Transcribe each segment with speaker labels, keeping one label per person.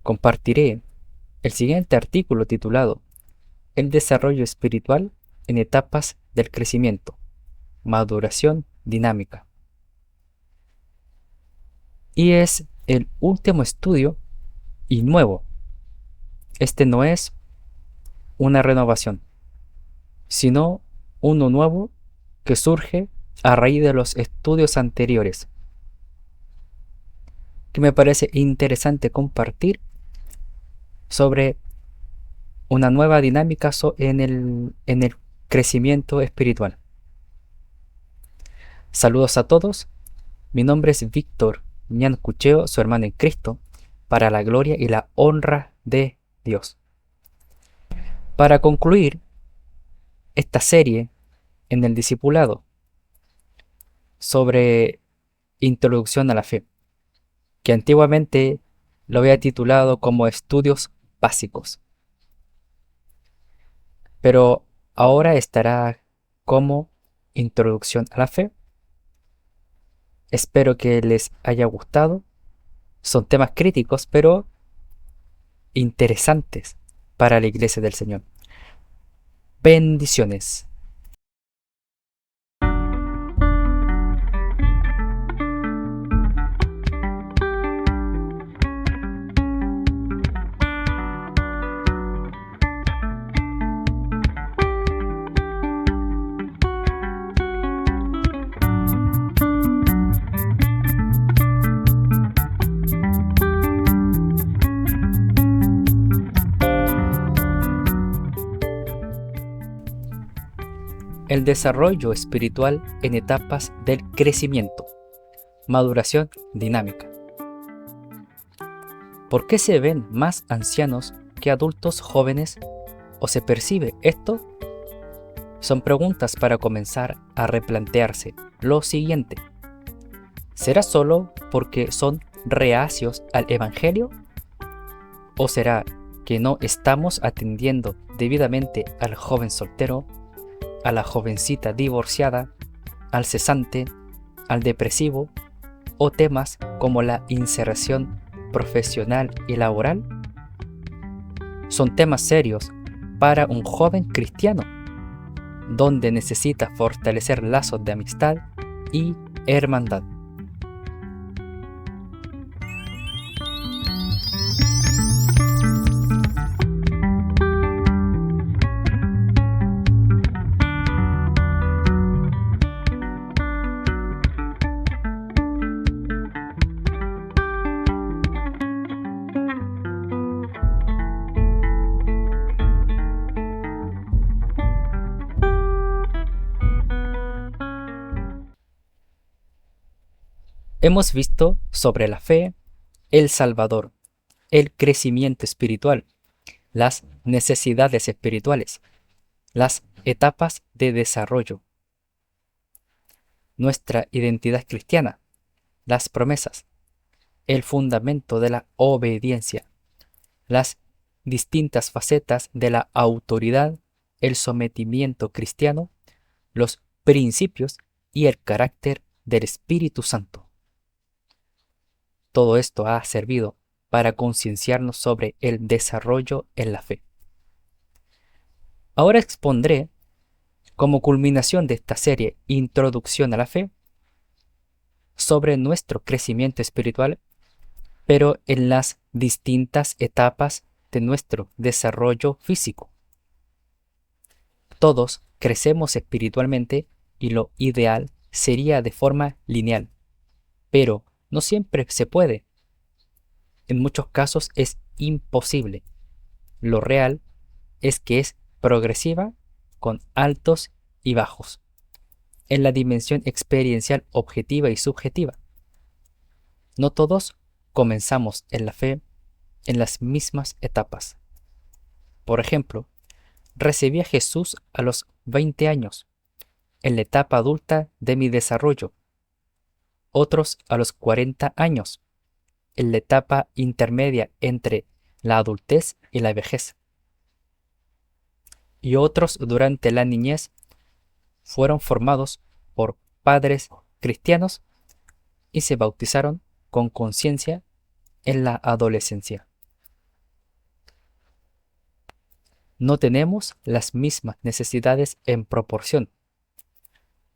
Speaker 1: Compartiré el siguiente artículo titulado El desarrollo espiritual en etapas del crecimiento, maduración dinámica. Y es el último estudio y nuevo. Este no es una renovación, sino uno nuevo que surge a raíz de los estudios anteriores, que me parece interesante compartir sobre una nueva dinámica en el crecimiento espiritual. Saludos a todos, mi nombre es Víctor Ñancucheo, su hermano en Cristo, para la gloria y la honra de Dios. Para concluir esta serie en el discipulado sobre introducción a la fe, que antiguamente lo había titulado como estudios básicos, pero ahora estará como introducción a la fe. Espero que les haya gustado. Son temas críticos, pero interesantes para la iglesia del Señor. Bendiciones. El desarrollo espiritual en etapas del crecimiento, maduración dinámica. ¿Por qué se ven más ancianos que adultos jóvenes o se percibe esto? Son preguntas para comenzar a replantearse lo siguiente. ¿Será solo porque son reacios al Evangelio? ¿O será que no estamos atendiendo debidamente al joven soltero, a la jovencita divorciada, al cesante, al depresivo o temas como la inserción profesional y laboral? Son temas serios para un joven cristiano, donde necesita fortalecer lazos de amistad y hermandad. Hemos visto sobre la fe, el Salvador, el crecimiento espiritual, las necesidades espirituales, las etapas de desarrollo, nuestra identidad cristiana, las promesas, el fundamento de la obediencia, las distintas facetas de la autoridad, el sometimiento cristiano, los principios y el carácter del Espíritu Santo. Todo esto ha servido para concienciarnos sobre el desarrollo en la fe. Ahora expondré, como culminación de esta serie Introducción a la Fe, sobre nuestro crecimiento espiritual, pero en las distintas etapas de nuestro desarrollo físico. Todos crecemos espiritualmente y lo ideal sería de forma lineal, pero no siempre se puede. En muchos casos es imposible. Lo real es que es progresiva con altos y bajos, en la dimensión experiencial objetiva y subjetiva. No todos comenzamos en la fe en las mismas etapas. Por ejemplo, recibí a Jesús a los 20 años, en la etapa adulta de mi desarrollo. Otros a los 40 años, en la etapa intermedia entre la adultez y la vejez. Y otros durante la niñez fueron formados por padres cristianos y se bautizaron con conciencia en la adolescencia. no tenemos las mismas necesidades en proporción.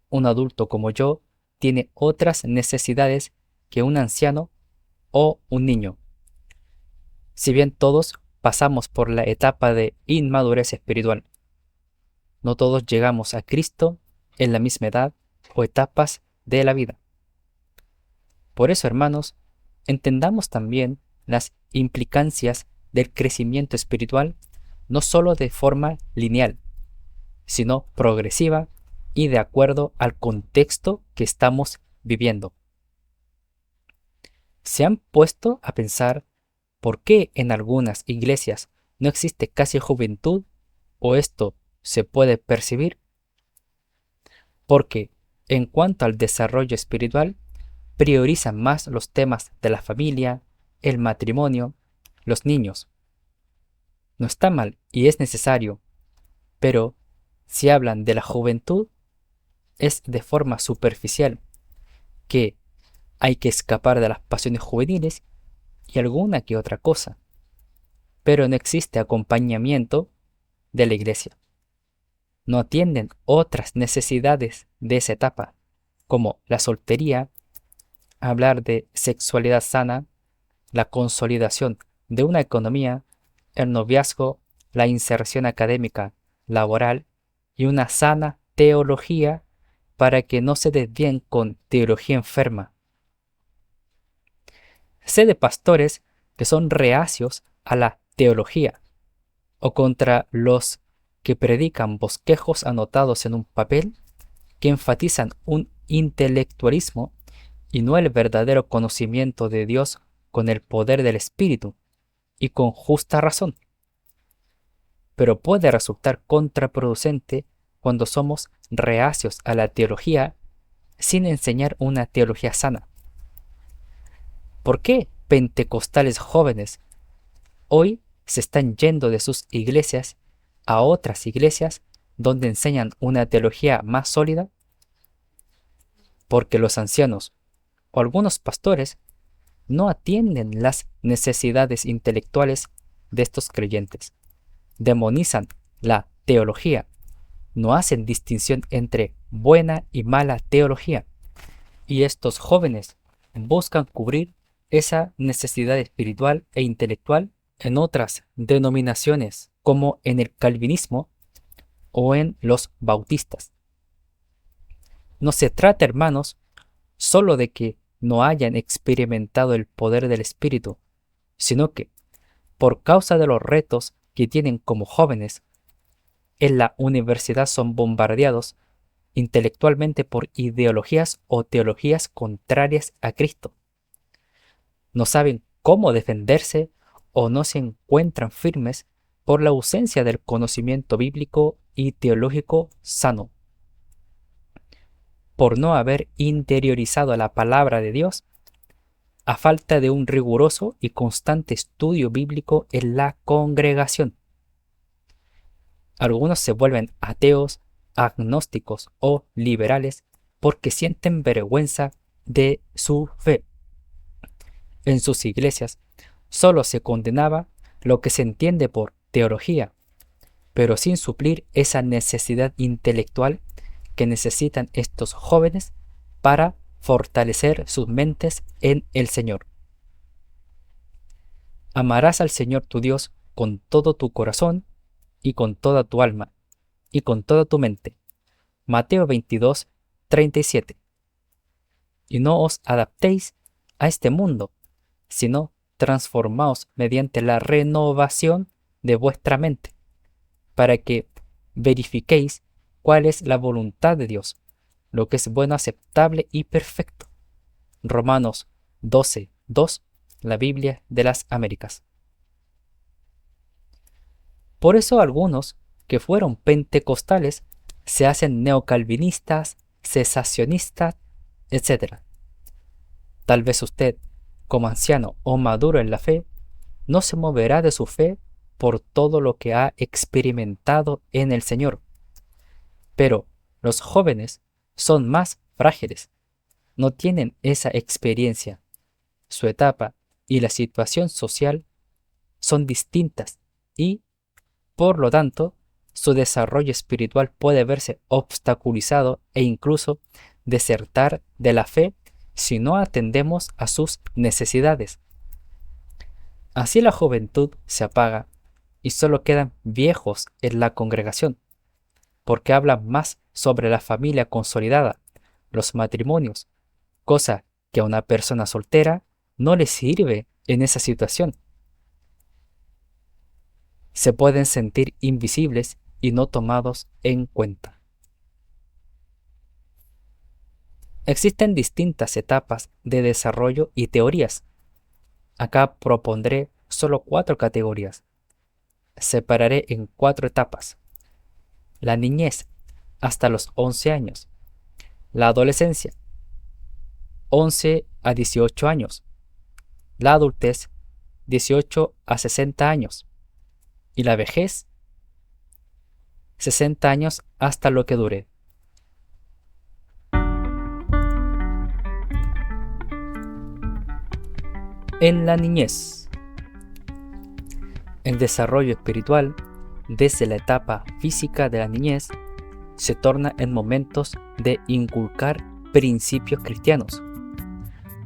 Speaker 1: Un adulto como yo tiene otras necesidades que un anciano o un niño. Si bien todos pasamos por la etapa de inmadurez espiritual, no todos llegamos a Cristo en la misma edad o etapas de la vida. Por eso, hermanos, entendamos también las implicancias del crecimiento espiritual no solo de forma lineal, sino progresiva y de acuerdo al contexto que estamos viviendo. ¿Se han puesto a pensar por qué en algunas iglesias no existe casi juventud o esto se puede percibir? Porque en cuanto al desarrollo espiritual, priorizan más los temas de la familia, el matrimonio, los niños. No está mal y es necesario, pero si hablan de la juventud, es de forma superficial, que hay que escapar de las pasiones juveniles y alguna que otra cosa, pero no existe acompañamiento de la iglesia. No atienden otras necesidades de esa etapa, como la soltería, hablar de sexualidad sana, la consolidación de una economía, el noviazgo, la inserción académica, laboral y una sana teología para que no se desvíen con teología enferma. Sé de pastores que son reacios a la teología o contra los que predican bosquejos anotados en un papel que enfatizan un intelectualismo y no el verdadero conocimiento de Dios con el poder del Espíritu, y con justa razón. Pero puede resultar contraproducente cuando somos reacios a la teología sin enseñar una teología sana. ¿Por qué pentecostales jóvenes hoy se están yendo de sus iglesias a otras iglesias donde enseñan una teología más sólida? Porque los ancianos o algunos pastores no atienden las necesidades intelectuales de estos creyentes. Demonizan la teología, no hacen distinción entre buena y mala teología, y estos jóvenes buscan cubrir esa necesidad espiritual e intelectual en otras denominaciones, como en el calvinismo o en los bautistas. No se trata, hermanos, solo de que no hayan experimentado el poder del Espíritu, sino que, por causa de los retos que tienen como jóvenes, en la universidad son bombardeados intelectualmente por ideologías o teologías contrarias a Cristo. No saben cómo defenderse o no se encuentran firmes por la ausencia del conocimiento bíblico y teológico sano. Por no haber interiorizado la palabra de Dios, a falta de un riguroso y constante estudio bíblico en la congregación. Algunos se vuelven ateos, agnósticos o liberales porque sienten vergüenza de su fe. En sus iglesias solo se condenaba lo que se entiende por teología, pero sin suplir esa necesidad intelectual que necesitan estos jóvenes para fortalecer sus mentes en el Señor. Amarás al Señor tu Dios con todo tu corazón y con toda tu alma y con toda tu mente. Mateo 22, 37. Y no os adaptéis a este mundo, sino transformaos mediante la renovación de vuestra mente, para que verifiquéis cuál es la voluntad de Dios, lo que es bueno, aceptable y perfecto. Romanos 12, 2, la Biblia de las Américas. Por eso algunos que fueron pentecostales se hacen neocalvinistas, cesacionistas, etc. Tal vez usted, como anciano o maduro en la fe, no se moverá de su fe por todo lo que ha experimentado en el Señor. Pero los jóvenes son más frágiles, no tienen esa experiencia. Su etapa y la situación social son distintas y Por lo tanto, su desarrollo espiritual puede verse obstaculizado e incluso desertar de la fe si no atendemos a sus necesidades. Así la juventud se apaga y solo quedan viejos en la congregación, porque hablan más sobre la familia consolidada, los matrimonios, cosa que a una persona soltera no le sirve en esa situación. Se pueden sentir invisibles y no tomados en cuenta. Existen distintas etapas de desarrollo y teorías. Acá propondré solo 4 categorías. Separaré en 4 etapas. La niñez, hasta los 11 años. La adolescencia, 11 a 18 años. La adultez, 18 a 60 años. Y la vejez, 60 años hasta lo que dure. En la niñez, el desarrollo espiritual, desde la etapa física de la niñez, se torna en momentos de inculcar principios cristianos.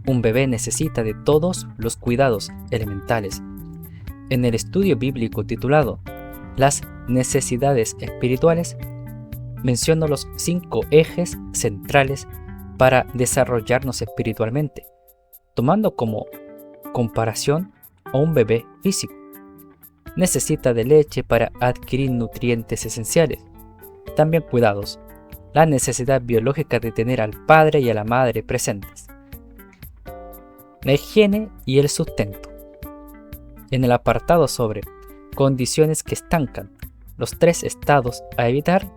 Speaker 1: Un bebé necesita de todos los cuidados elementales. En el estudio bíblico titulado Las necesidades espirituales, menciono los 5 ejes centrales para desarrollarnos espiritualmente, tomando como comparación a un bebé físico. Necesita de leche para adquirir nutrientes esenciales. También cuidados, la necesidad biológica de tener al padre y a la madre presentes. La higiene y el sustento. En el apartado sobre condiciones que estancan, los 3 estados a evitar,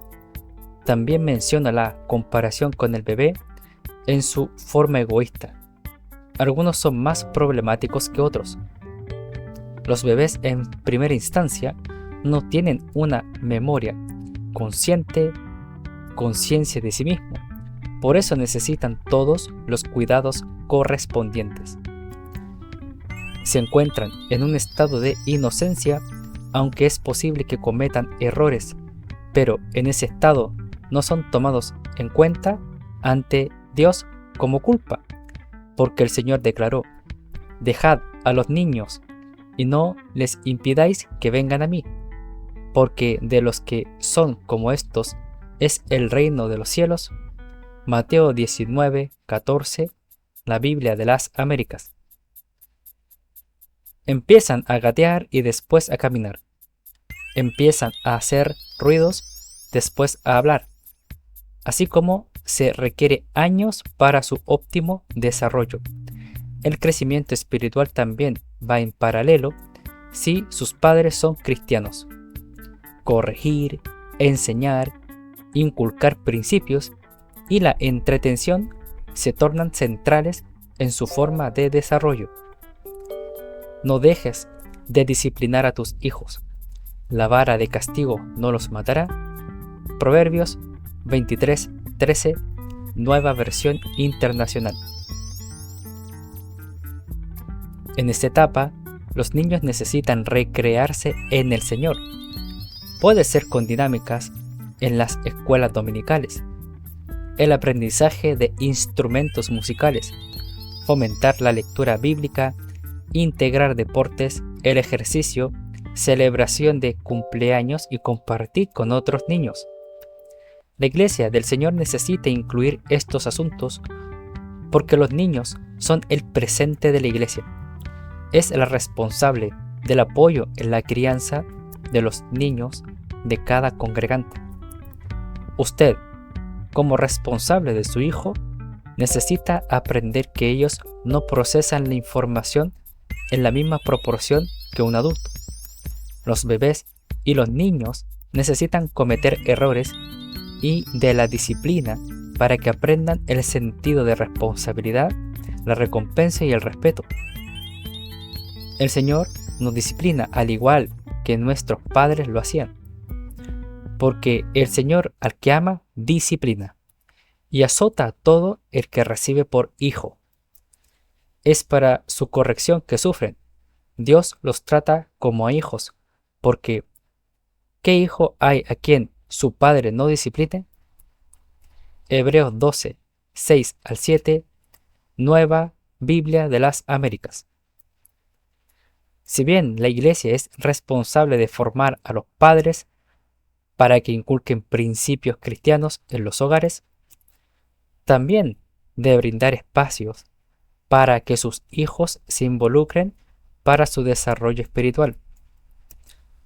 Speaker 1: también menciona la comparación con el bebé en su forma egoísta. Algunos son más problemáticos que otros. Los bebés en primera instancia no tienen una memoria consciente, conciencia de sí mismo. Por eso necesitan todos los cuidados correspondientes. Se encuentran en un estado de inocencia, aunque es posible que cometan errores, pero en ese estado no son tomados en cuenta ante Dios como culpa, porque el Señor declaró: dejad a los niños y no les impidáis que vengan a mí, porque de los que son como estos es el reino de los cielos. Mateo 19:14, la Biblia de las Américas. Empiezan a gatear y después a caminar. Empiezan a hacer ruidos, después a hablar. Así como se requiere años para su óptimo desarrollo. El crecimiento espiritual también va en paralelo si sus padres son cristianos. Corregir, enseñar, inculcar principios y la entretención se tornan centrales en su forma de desarrollo. No dejes de disciplinar a tus hijos. La vara de castigo no los matará. Proverbios 23:13, nueva versión internacional. En esta etapa, los niños necesitan recrearse en el Señor. Puede ser con dinámicas en las escuelas dominicales, el aprendizaje de instrumentos musicales, fomentar la lectura bíblica, integrar deportes, el ejercicio, celebración de cumpleaños y compartir con otros niños. La Iglesia del Señor necesita incluir estos asuntos porque los niños son el presente de la Iglesia. Es la responsable del apoyo en la crianza de los niños de cada congregante. Usted, como responsable de su hijo, necesita aprender que ellos no procesan la información en la misma proporción que un adulto. Los bebés y los niños necesitan cometer errores y de la disciplina para que aprendan el sentido de responsabilidad, la recompensa y el respeto. El Señor nos disciplina al igual que nuestros padres lo hacían, porque el Señor al que ama disciplina y azota a todo el que recibe por hijo. Es para su corrección que sufren. Dios los trata como a hijos, porque ¿Qué hijo hay a quien su padre no discipline? Hebreos 12, 6 al 7, Nueva Biblia de las Américas. Si bien la Iglesia es responsable de formar a los padres para que inculquen principios cristianos en los hogares, también debe brindar espacios para que sus hijos se involucren para su desarrollo espiritual.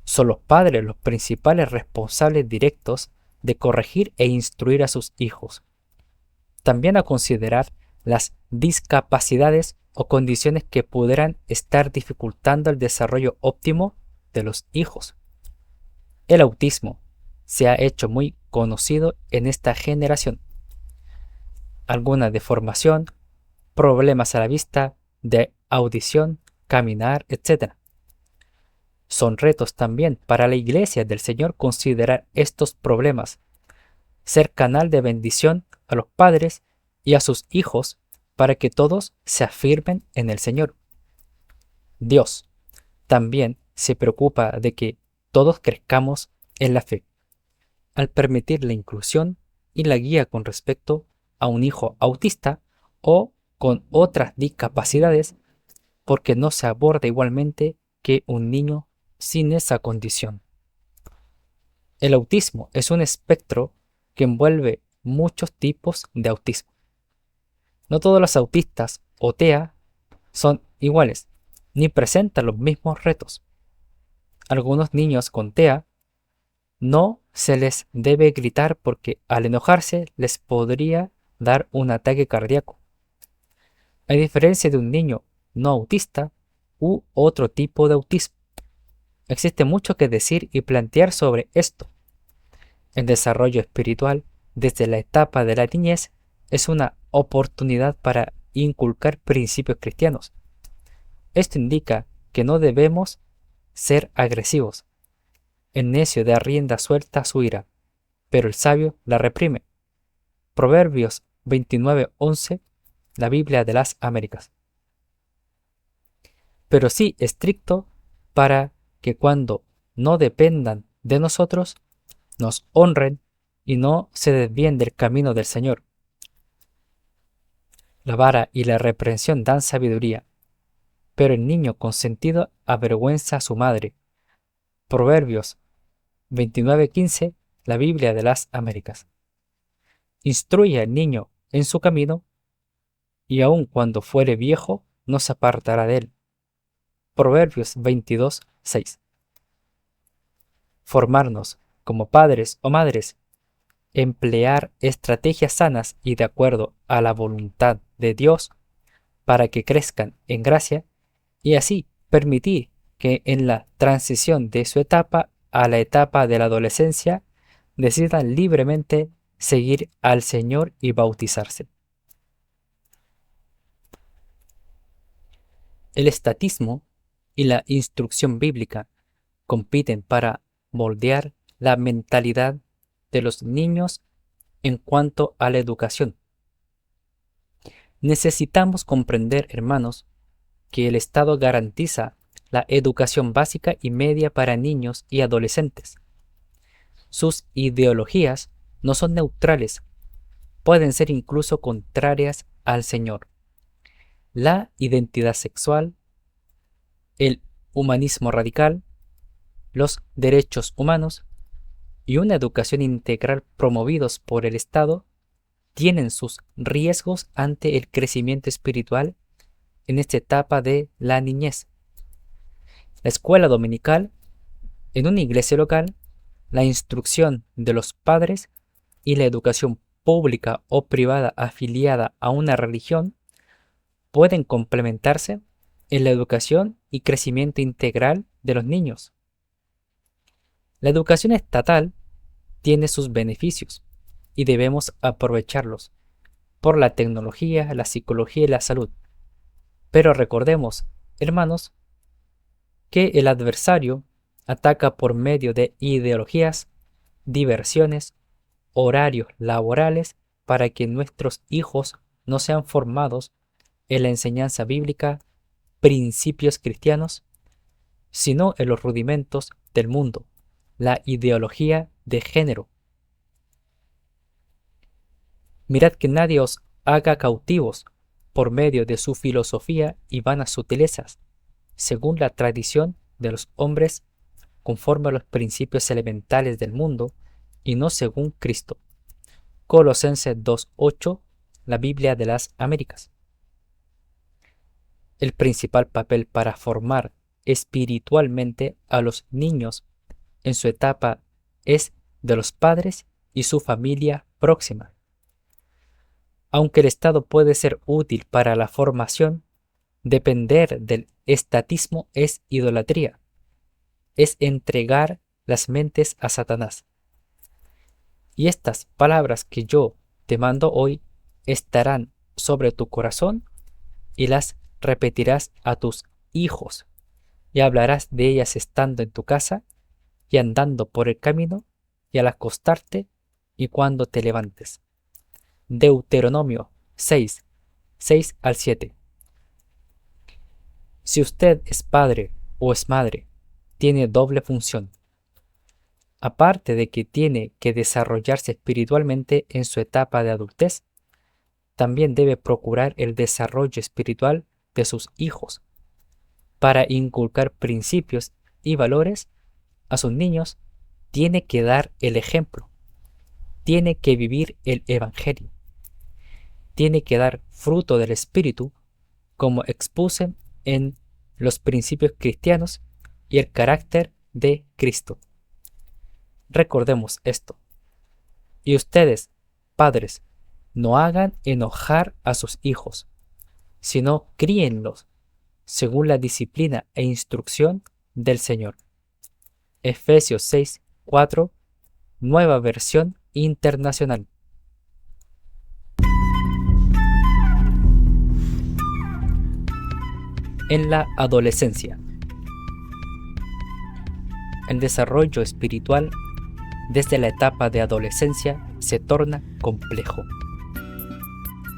Speaker 1: Son los padres los principales responsables directos de corregir e instruir a sus hijos. También a considerar las discapacidades o condiciones que pudieran estar dificultando el desarrollo óptimo de los hijos. El autismo se ha hecho muy conocido en esta generación. Alguna deformación, problemas a la vista, de audición, caminar, etc. Son retos también para la Iglesia del Señor considerar estos problemas, ser canal de bendición a los padres y a sus hijos para que todos se afirmen en el Señor. Dios también se preocupa de que todos crezcamos en la fe, al permitir la inclusión y la guía con respecto a un hijo autista o con otras discapacidades, porque no se aborda igualmente que un niño sin esa condición. El autismo es un espectro que envuelve muchos tipos de autismo. No todos los autistas o TEA son iguales, ni presentan los mismos retos. Algunos niños con TEA no se les debe gritar porque al enojarse les podría dar un ataque cardíaco. A diferencia de un niño no autista u otro tipo de autismo. Existe mucho que decir y plantear sobre esto. El desarrollo espiritual desde la etapa de la niñez es una oportunidad para inculcar principios cristianos. Esto indica que no debemos ser agresivos. El necio da rienda suelta a su ira, pero el sabio la reprime. Proverbios 29:11, la Biblia de las Américas. Pero sí estricto para que cuando no dependan de nosotros, nos honren y no se desvíen del camino del Señor. La vara y la reprensión dan sabiduría, pero el niño consentido avergüenza a su madre. Proverbios 29:15, la Biblia de las Américas. Instruye al niño en su camino, y aun cuando fuere viejo, no se apartará de él. Proverbios 22:6. Formarnos como padres o madres, emplear estrategias sanas y de acuerdo a la voluntad de Dios para que crezcan en gracia y así permitir que en la transición de su etapa a la etapa de la adolescencia decidan libremente seguir al Señor y bautizarse. El estatismo y la instrucción bíblica compiten para moldear la mentalidad de los niños en cuanto a la educación. Necesitamos comprender, hermanos, que el Estado garantiza la educación básica y media para niños y adolescentes. Sus ideologías no son neutrales, pueden ser incluso contrarias al Señor. La identidad sexual, el humanismo radical, los derechos humanos y una educación integral promovidos por el Estado tienen sus riesgos ante el crecimiento espiritual en esta etapa de la niñez. La escuela dominical, en una iglesia local, la instrucción de los padres y la educación pública o privada afiliada a una religión pueden complementarse en la educación y crecimiento integral de los niños. La educación estatal tiene sus beneficios y debemos aprovecharlos por la tecnología, la psicología y la salud. Pero recordemos, hermanos, que el adversario ataca por medio de ideologías, diversiones, horarios laborales para que nuestros hijos no sean formados en la enseñanza bíblica, principios cristianos, sino en los rudimentos del mundo, la ideología de género. Mirad que nadie os haga cautivos por medio de su filosofía y vanas sutilezas, según la tradición de los hombres, conforme a los principios elementales del mundo, y no según Cristo. Colosenses 2:8, la Biblia de las Américas. El principal papel para formar espiritualmente a los niños en su etapa es de los padres y su familia próxima. Aunque el Estado puede ser útil para la formación, depender del estatismo es idolatría, es entregar las mentes a Satanás. Y estas palabras que yo te mando hoy estarán sobre tu corazón y las repetirás a tus hijos y hablarás de ellas estando en tu casa y andando por el camino y al acostarte y cuando te levantes. Deuteronomio 6, 6 al 7. Si usted es padre o es madre, tiene doble función. Aparte de que tiene que desarrollarse espiritualmente en su etapa de adultez, también debe procurar el desarrollo espiritual de sus hijos para inculcar principios y valores a sus niños. Tiene que dar el ejemplo, tiene que vivir el evangelio, tiene que dar fruto del espíritu, como expuse en los principios cristianos y el carácter de Cristo. Recordemos esto. Y ustedes, padres, no hagan enojar a sus hijos, sino críenlos según la disciplina e instrucción del Señor. Efesios 6, 4, Nueva Versión Internacional. En la adolescencia. El desarrollo espiritual desde la etapa de adolescencia se torna complejo.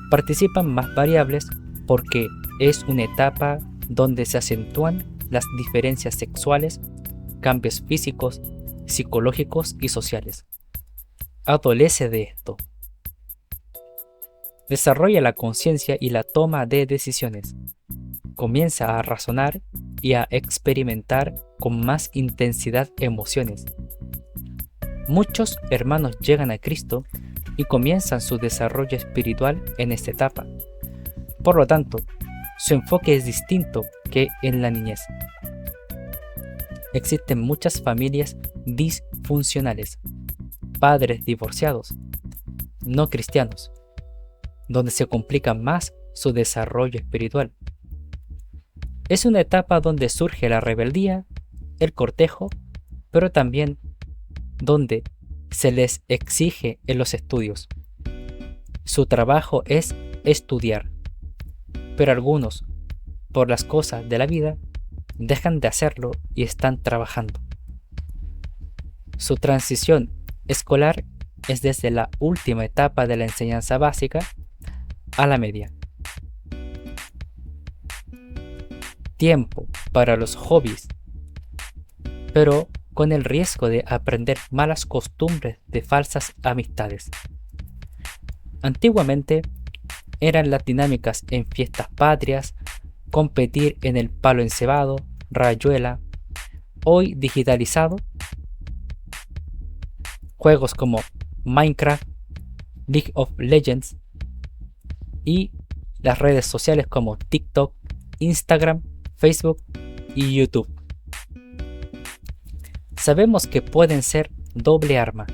Speaker 1: Participan más variables porque es una etapa donde se acentúan las diferencias sexuales, cambios físicos, psicológicos y sociales. Adolece de esto. Desarrolla la conciencia y la toma de decisiones. Comienza a razonar y a experimentar con más intensidad emociones. Muchos hermanos llegan a Cristo y comienzan su desarrollo espiritual en esta etapa. Por lo tanto, su enfoque es distinto que en la niñez. Existen muchas familias disfuncionales, padres divorciados, no cristianos, donde se complica más su desarrollo espiritual. Es una etapa donde surge la rebeldía, el cortejo, pero también donde se les exige en los estudios. Su trabajo es estudiar, pero algunos, por las cosas de la vida, dejan de hacerlo y están trabajando. Su transición escolar es desde la última etapa de la enseñanza básica a la media. Tiempo para los hobbies, pero con el riesgo de aprender malas costumbres de falsas amistades. Antiguamente eran las dinámicas en fiestas patrias, competir en el palo encebado, rayuela. Hoy digitalizado, juegos como Minecraft, League of Legends y las redes sociales como TikTok, Instagram, Facebook y YouTube. Sabemos que pueden ser doble arma,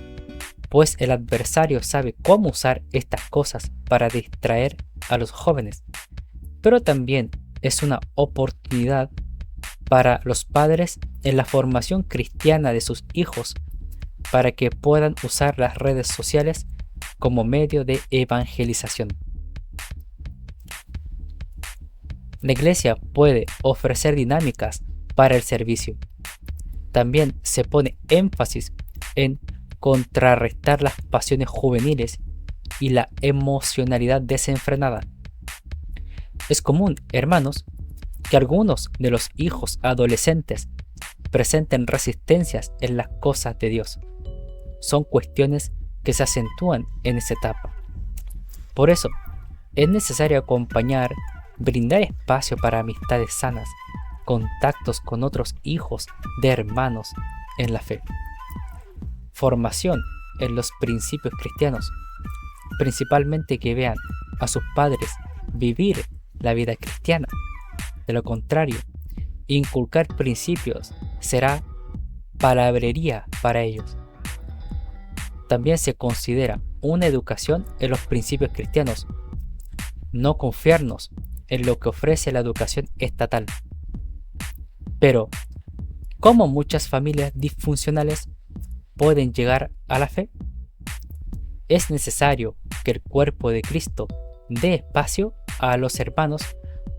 Speaker 1: pues el adversario sabe cómo usar estas cosas para distraer a los jóvenes, pero también es una oportunidad para los padres en la formación cristiana de sus hijos para que puedan usar las redes sociales como medio de evangelización. La iglesia puede ofrecer dinámicas para el servicio. También se pone énfasis en contrarrestar las pasiones juveniles y la emocionalidad desenfrenada. Es común, hermanos, que algunos de los hijos adolescentes presenten resistencias en las cosas de Dios. Son cuestiones que se acentúan en esa etapa. Por eso, es necesario acompañar, brindar espacio para amistades sanas, contactos con otros hijos de hermanos en la fe, formación en los principios cristianos, principalmente que vean a sus padres vivir la vida cristiana. De lo contrario, inculcar principios será palabrería para ellos. También se considera una educación en los principios cristianos, no confiarnos en lo que ofrece la educación estatal. Pero, ¿cómo muchas familias disfuncionales pueden llegar a la fe? Es necesario que el cuerpo de Cristo dé espacio a los hermanos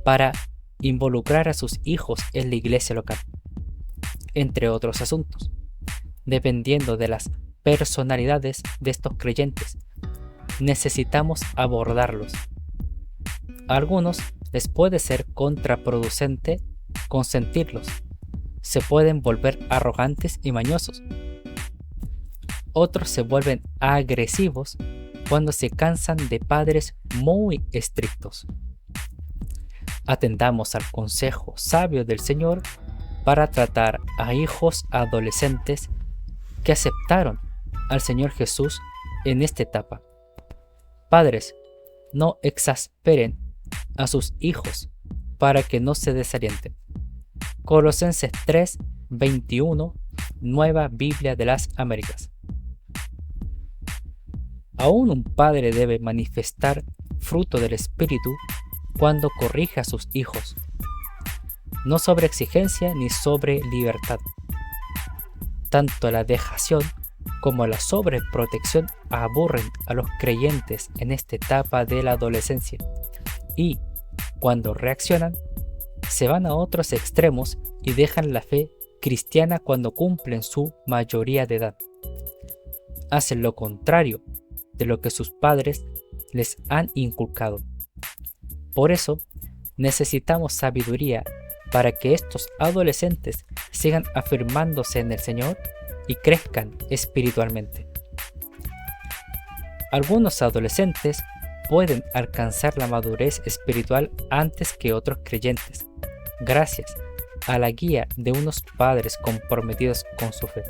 Speaker 1: para involucrar a sus hijos en la iglesia local, entre otros asuntos, dependiendo de las personalidades de estos creyentes. Necesitamos abordarlos. A algunos les puede ser contraproducente consentirlos. Se pueden volver arrogantes y mañosos. Otros se vuelven agresivos cuando se cansan de padres muy estrictos. Atendamos al consejo sabio del Señor para tratar a hijos adolescentes que aceptaron al Señor Jesús en esta etapa. Padres, no exasperen a sus hijos para que no se desalienten. Colosenses 3:21, Nueva Biblia de las Américas. Aún un padre debe manifestar fruto del Espíritu cuando corrige a sus hijos, no sobre exigencia ni sobre libertad. Tanto la dejación como la sobreprotección aburren a los creyentes en esta etapa de la adolescencia y, cuando reaccionan, se van a otros extremos y dejan la fe cristiana cuando cumplen su mayoría de edad. Hacen lo contrario de lo que sus padres les han inculcado. Por eso, necesitamos sabiduría para que estos adolescentes sigan afirmándose en el Señor y crezcan espiritualmente. Algunos adolescentes pueden alcanzar la madurez espiritual antes que otros creyentes, gracias a la guía de unos padres comprometidos con su fe.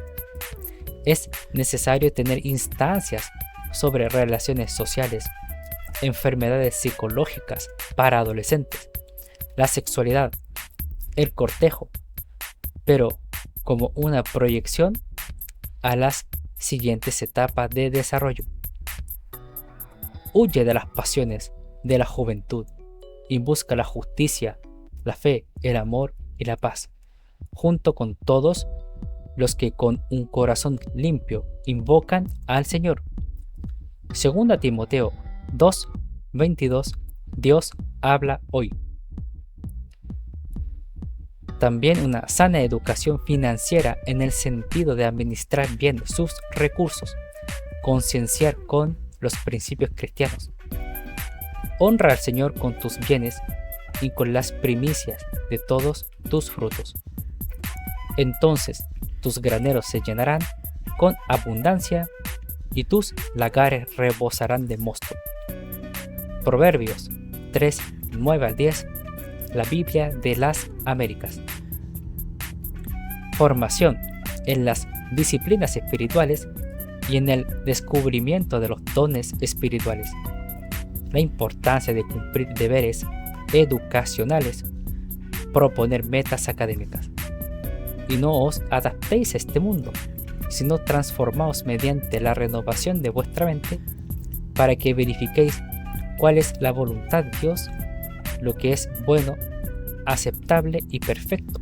Speaker 1: Es necesario tener instancias sobre relaciones sociales, enfermedades psicológicas para adolescentes, la sexualidad, el cortejo, pero como una proyección a las siguientes etapas de desarrollo. Huye de las pasiones de la juventud y busca la justicia, la fe, el amor y la paz, junto con todos los que con un corazón limpio invocan al Señor. 2 Timoteo 2:22, Dios habla hoy. También una sana educación financiera en el sentido de administrar bien sus recursos, concienciar con los principios cristianos. Honra al Señor con tus bienes y con las primicias de todos tus frutos. Entonces tus graneros se llenarán con abundancia y tus lagares rebosarán de mosto. Proverbios 3:9-10, la Biblia de las Américas. Formación en las disciplinas espirituales y en el descubrimiento de los dones espirituales. La importancia de cumplir deberes educacionales, proponer metas académicas. Y no os adaptéis a este mundo, sino transformaos mediante la renovación de vuestra mente, para que verifiquéis cuál es la voluntad de Dios, lo que es bueno, aceptable y perfecto.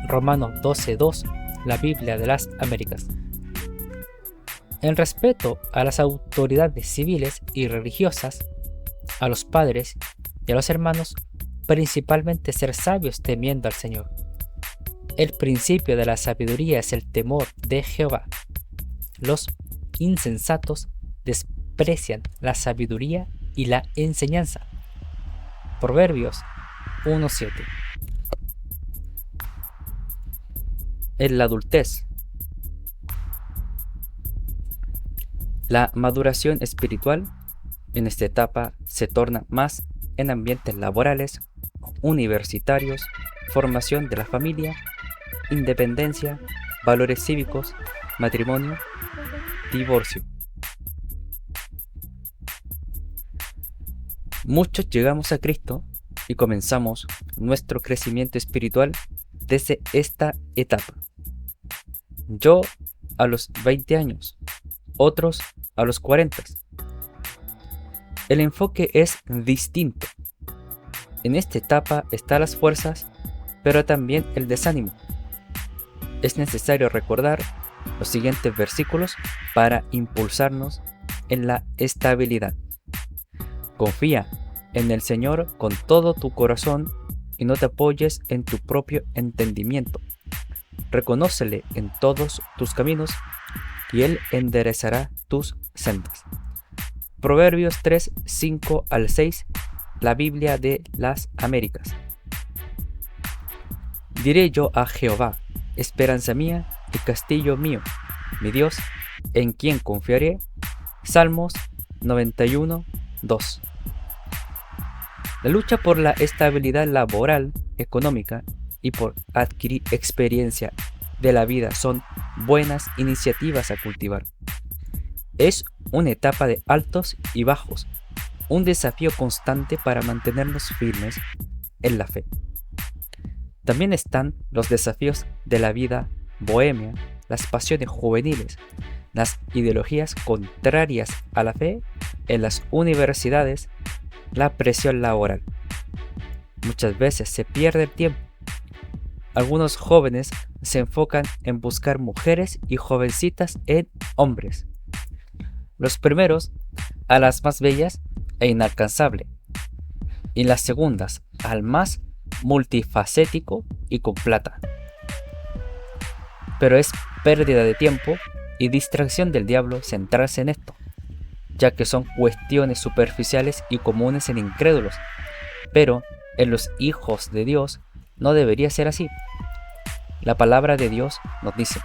Speaker 1: Romanos 12:2, la Biblia de las Américas. En respeto a las autoridades civiles y religiosas, a los padres y a los hermanos, principalmente ser sabios temiendo al Señor. El principio de la sabiduría es el temor de Jehová. Los insensatos desprecian la sabiduría y la enseñanza. Proverbios 1:7. En la adultez, la maduración espiritual en esta etapa se torna más en ambientes laborales, universitarios, formación de la familia, independencia, valores cívicos, matrimonio, divorcio. Muchos llegamos a Cristo y comenzamos nuestro crecimiento espiritual desde esta etapa. Yo a los 20 años, otros a los 40. El enfoque es distinto. En esta etapa están las fuerzas, pero también el desánimo. Es necesario recordar los siguientes versículos para impulsarnos en la estabilidad. Confía en el Señor con todo tu corazón y no te apoyes en tu propio entendimiento. Reconócele en todos tus caminos y Él enderezará tus sendas. Proverbios 3, 5 al 6, la Biblia de las Américas. Diré yo a Jehová, esperanza mía y castillo mío, mi Dios, en quien confiaré. Salmos 91, 2. La lucha por la estabilidad laboral, económica y por adquirir experiencia de la vida son buenas iniciativas a cultivar. Es una etapa de altos y bajos, un desafío constante para mantenernos firmes en la fe. También están los desafíos de la vida bohemia, las pasiones juveniles, las ideologías contrarias a la fe en las universidades, la presión laboral. Muchas veces se pierde el tiempo. Algunos jóvenes se enfocan en buscar mujeres y jovencitas en hombres. Los primeros a las más bellas e inalcanzable, y las segundas al más multifacético y con plata. Pero es pérdida de tiempo y distracción del diablo centrarse en esto, ya que son cuestiones superficiales y comunes en incrédulos, pero en los hijos de Dios no debería ser así. La palabra de Dios nos dice,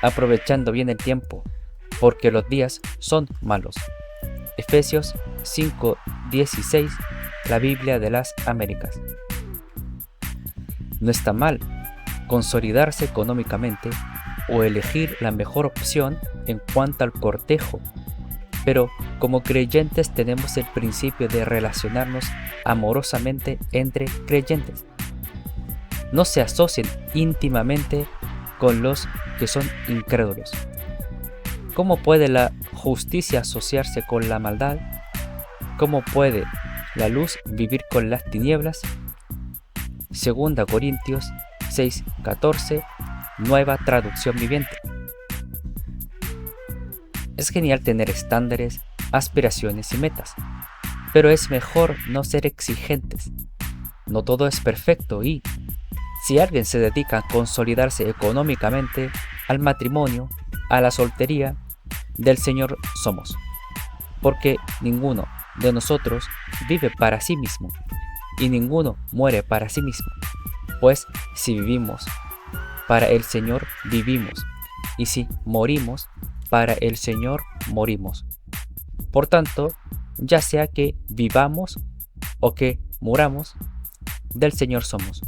Speaker 1: aprovechando bien el tiempo, porque los días son malos. Efesios 5:16, la Biblia de las Américas. No está mal consolidarse económicamente o elegir la mejor opción en cuanto al cortejo, pero como creyentes tenemos el principio de relacionarnos amorosamente entre creyentes. No se asocien íntimamente con los que son incrédulos. ¿Cómo puede la justicia asociarse con la maldad? ¿Cómo puede la luz vivir con las tinieblas? 2 Corintios 6:14, nueva traducción viviente. Es genial tener estándares, aspiraciones y metas, pero es mejor no ser exigentes. No todo es perfecto y, si alguien se dedica a consolidarse económicamente, al matrimonio, a la soltería, del Señor somos, porque ninguno de nosotros vive para sí mismo y ninguno muere para sí mismo, pues si vivimos, para el Señor vivimos, y si morimos, para el Señor morimos. Por tanto, ya sea que vivamos o que muramos, del Señor somos.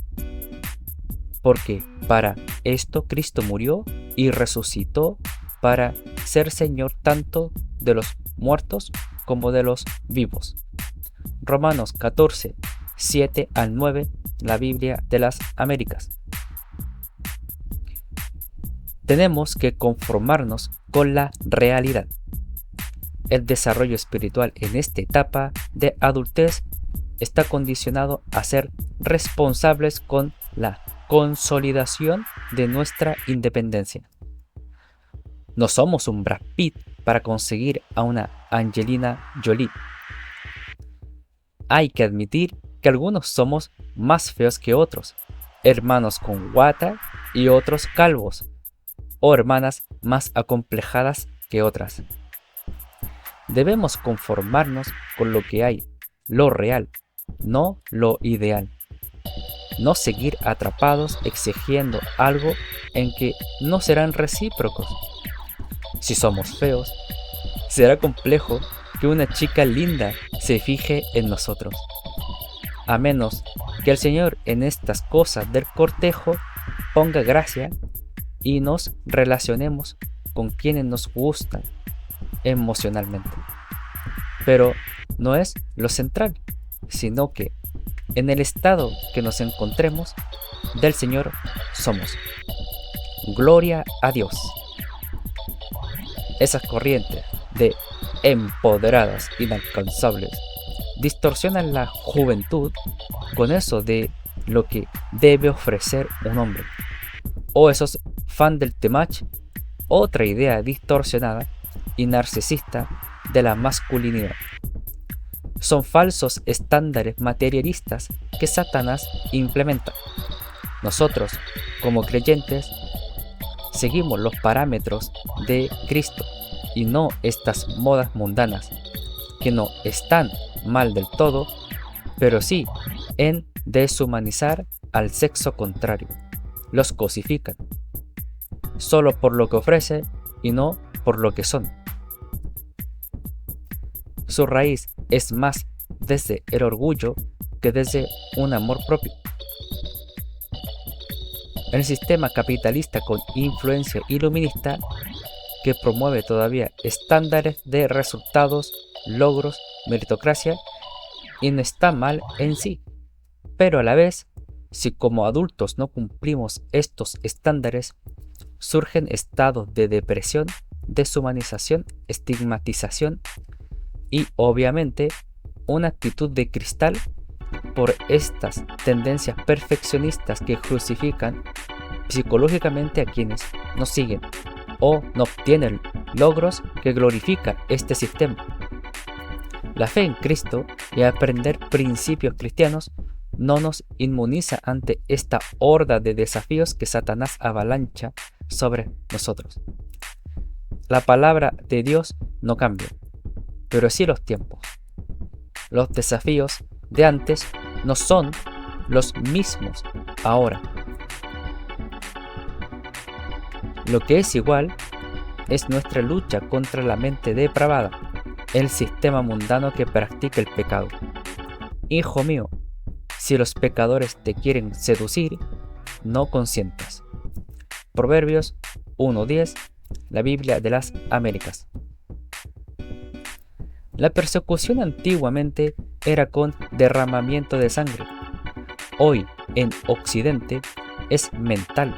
Speaker 1: Porque para esto Cristo murió y resucitó para ser Señor tanto de los muertos como de los vivos. Romanos 14, 7 al 9, la Biblia de las Américas. Tenemos que conformarnos con la realidad. El desarrollo espiritual en esta etapa de adultez está condicionado a ser responsables con la consolidación de nuestra independencia. No somos un Brad Pitt para conseguir a una Angelina Jolie. Hay que admitir que algunos somos más feos que otros, hermanos con guata y otros calvos, o hermanas más acomplejadas que otras. Debemos conformarnos con lo que hay, lo real, no lo ideal. no seguir atrapados exigiendo algo en que no serán recíprocos. Si somos feos, será complejo que una chica linda se fije en nosotros, a menos que el Señor en estas cosas del cortejo ponga gracia y nos relacionemos con quienes nos gustan emocionalmente. Pero no es lo central, sino que en el estado que nos encontremos, del Señor somos. Gloria a Dios. Esas corrientes de empoderadas inalcanzables distorsionan la juventud con eso de lo que debe ofrecer un hombre. O esos fan del temach, otra idea distorsionada y narcisista de la masculinidad. Son falsos estándares materialistas que Satanás implementa. Nosotros, como creyentes, seguimos los parámetros de Cristo y no estas modas mundanas, que no están mal del todo, pero sí en deshumanizar al sexo contrario. Los cosifican, solo por lo que ofrece y no por lo que son. Su raíz es más desde el orgullo que desde un amor propio. El sistema capitalista con influencia iluminista que promueve todavía estándares de resultados, logros, meritocracia, y no está mal en sí, pero a la vez, si como adultos no cumplimos estos estándares, surgen estados de depresión, deshumanización, estigmatización y obviamente una actitud de cristal por estas tendencias perfeccionistas que crucifican psicológicamente a quienes no siguen o no obtienen logros que glorifica este sistema. La fe en Cristo y aprender principios cristianos no nos inmuniza ante esta horda de desafíos que Satanás avalancha sobre nosotros. La palabra de Dios no cambia, pero sí los tiempos. Los desafíos de antes no son los mismos ahora. Lo que es igual es nuestra lucha contra la mente depravada, el sistema mundano que practica el pecado. Hijo mío, si los pecadores te quieren seducir, no consientas. Proverbios 1:10, la Biblia de las Américas. La persecución antiguamente era con derramamiento de sangre. Hoy, en Occidente, es mental.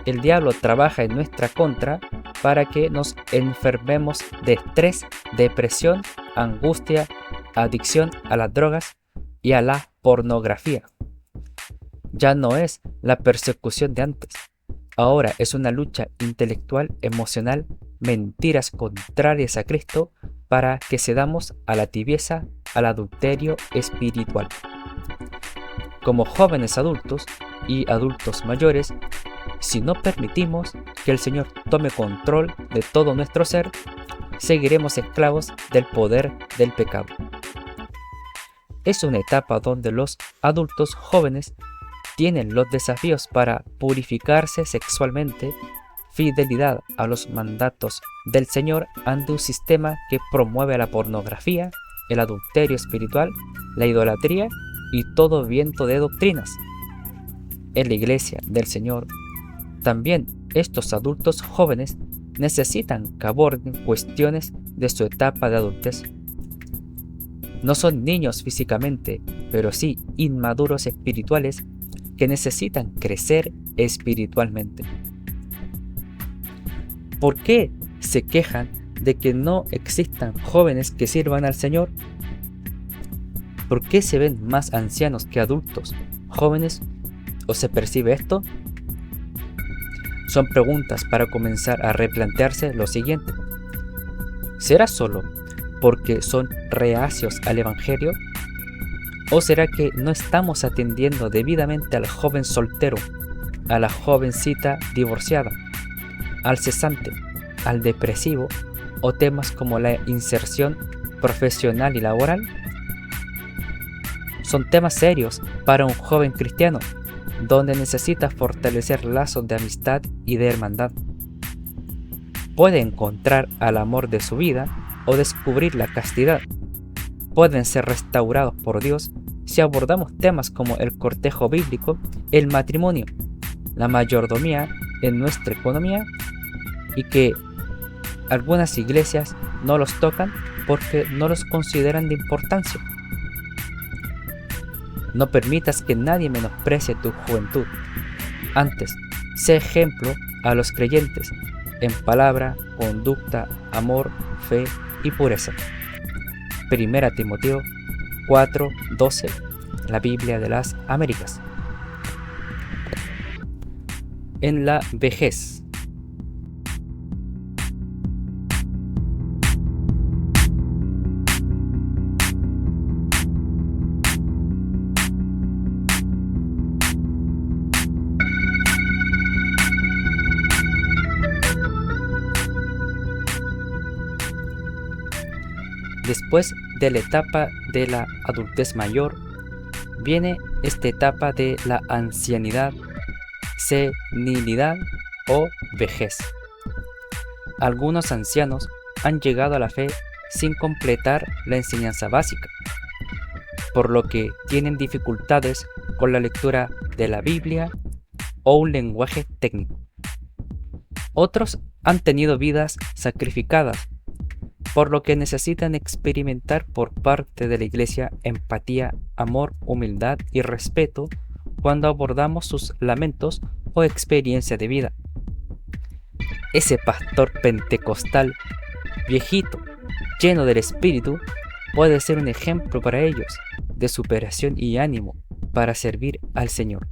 Speaker 1: El diablo trabaja en nuestra contra para que nos enfermemos de estrés, depresión, angustia, adicción a las drogas y a la pornografía. Ya no es la persecución de antes. Ahora es una lucha intelectual, emocional, mentiras contrarias a Cristo para que cedamos a la tibieza, al adulterio espiritual. Como jóvenes adultos y adultos mayores, si no permitimos que el Señor tome control de todo nuestro ser, seguiremos esclavos del poder del pecado. Es una etapa donde los adultos jóvenes tienen los desafíos para purificarse sexualmente, fidelidad a los mandatos del Señor ante un sistema que promueve la pornografía, el adulterio espiritual, la idolatría y todo viento de doctrinas. En la iglesia del Señor, también estos adultos jóvenes necesitan que aborden cuestiones de su etapa de adultez. No son niños físicamente, pero sí inmaduros espirituales que necesitan crecer espiritualmente. ¿Por qué se quejan de que no existan jóvenes que sirvan al Señor? ¿Por qué se ven más ancianos que adultos, jóvenes? ¿O se percibe esto? Son preguntas para comenzar a replantearse lo siguiente. ¿Será solo porque son reacios al Evangelio? ¿O será que no estamos atendiendo debidamente al joven soltero, a la jovencita divorciada, al cesante, al depresivo o temas como la inserción profesional y laboral? Son temas serios para un joven cristiano, donde necesita fortalecer lazos de amistad y de hermandad. Puede encontrar al amor de su vida o descubrir la castidad. Pueden ser restaurados por Dios si abordamos temas como el cortejo bíblico, el matrimonio, la mayordomía en nuestra economía, y que algunas iglesias no los tocan porque no los consideran de importancia. No permitas que nadie menosprecie tu juventud. Antes, sé ejemplo a los creyentes en palabra, conducta, amor, fe y pureza. Primera Timoteo 4:12, la Biblia de las Américas. En la vejez. Después de la etapa de la adultez mayor, viene esta etapa de la ancianidad, senilidad o vejez. Algunos ancianos han llegado a la fe sin completar la enseñanza básica, por lo que tienen dificultades con la lectura de la Biblia o un lenguaje técnico. Otros han tenido vidas sacrificadas, por lo que necesitan experimentar por parte de la Iglesia empatía, amor, humildad y respeto cuando abordamos sus lamentos o experiencia de vida. Ese pastor pentecostal, viejito, lleno del Espíritu, puede ser un ejemplo para ellos de superación y ánimo para servir al Señor.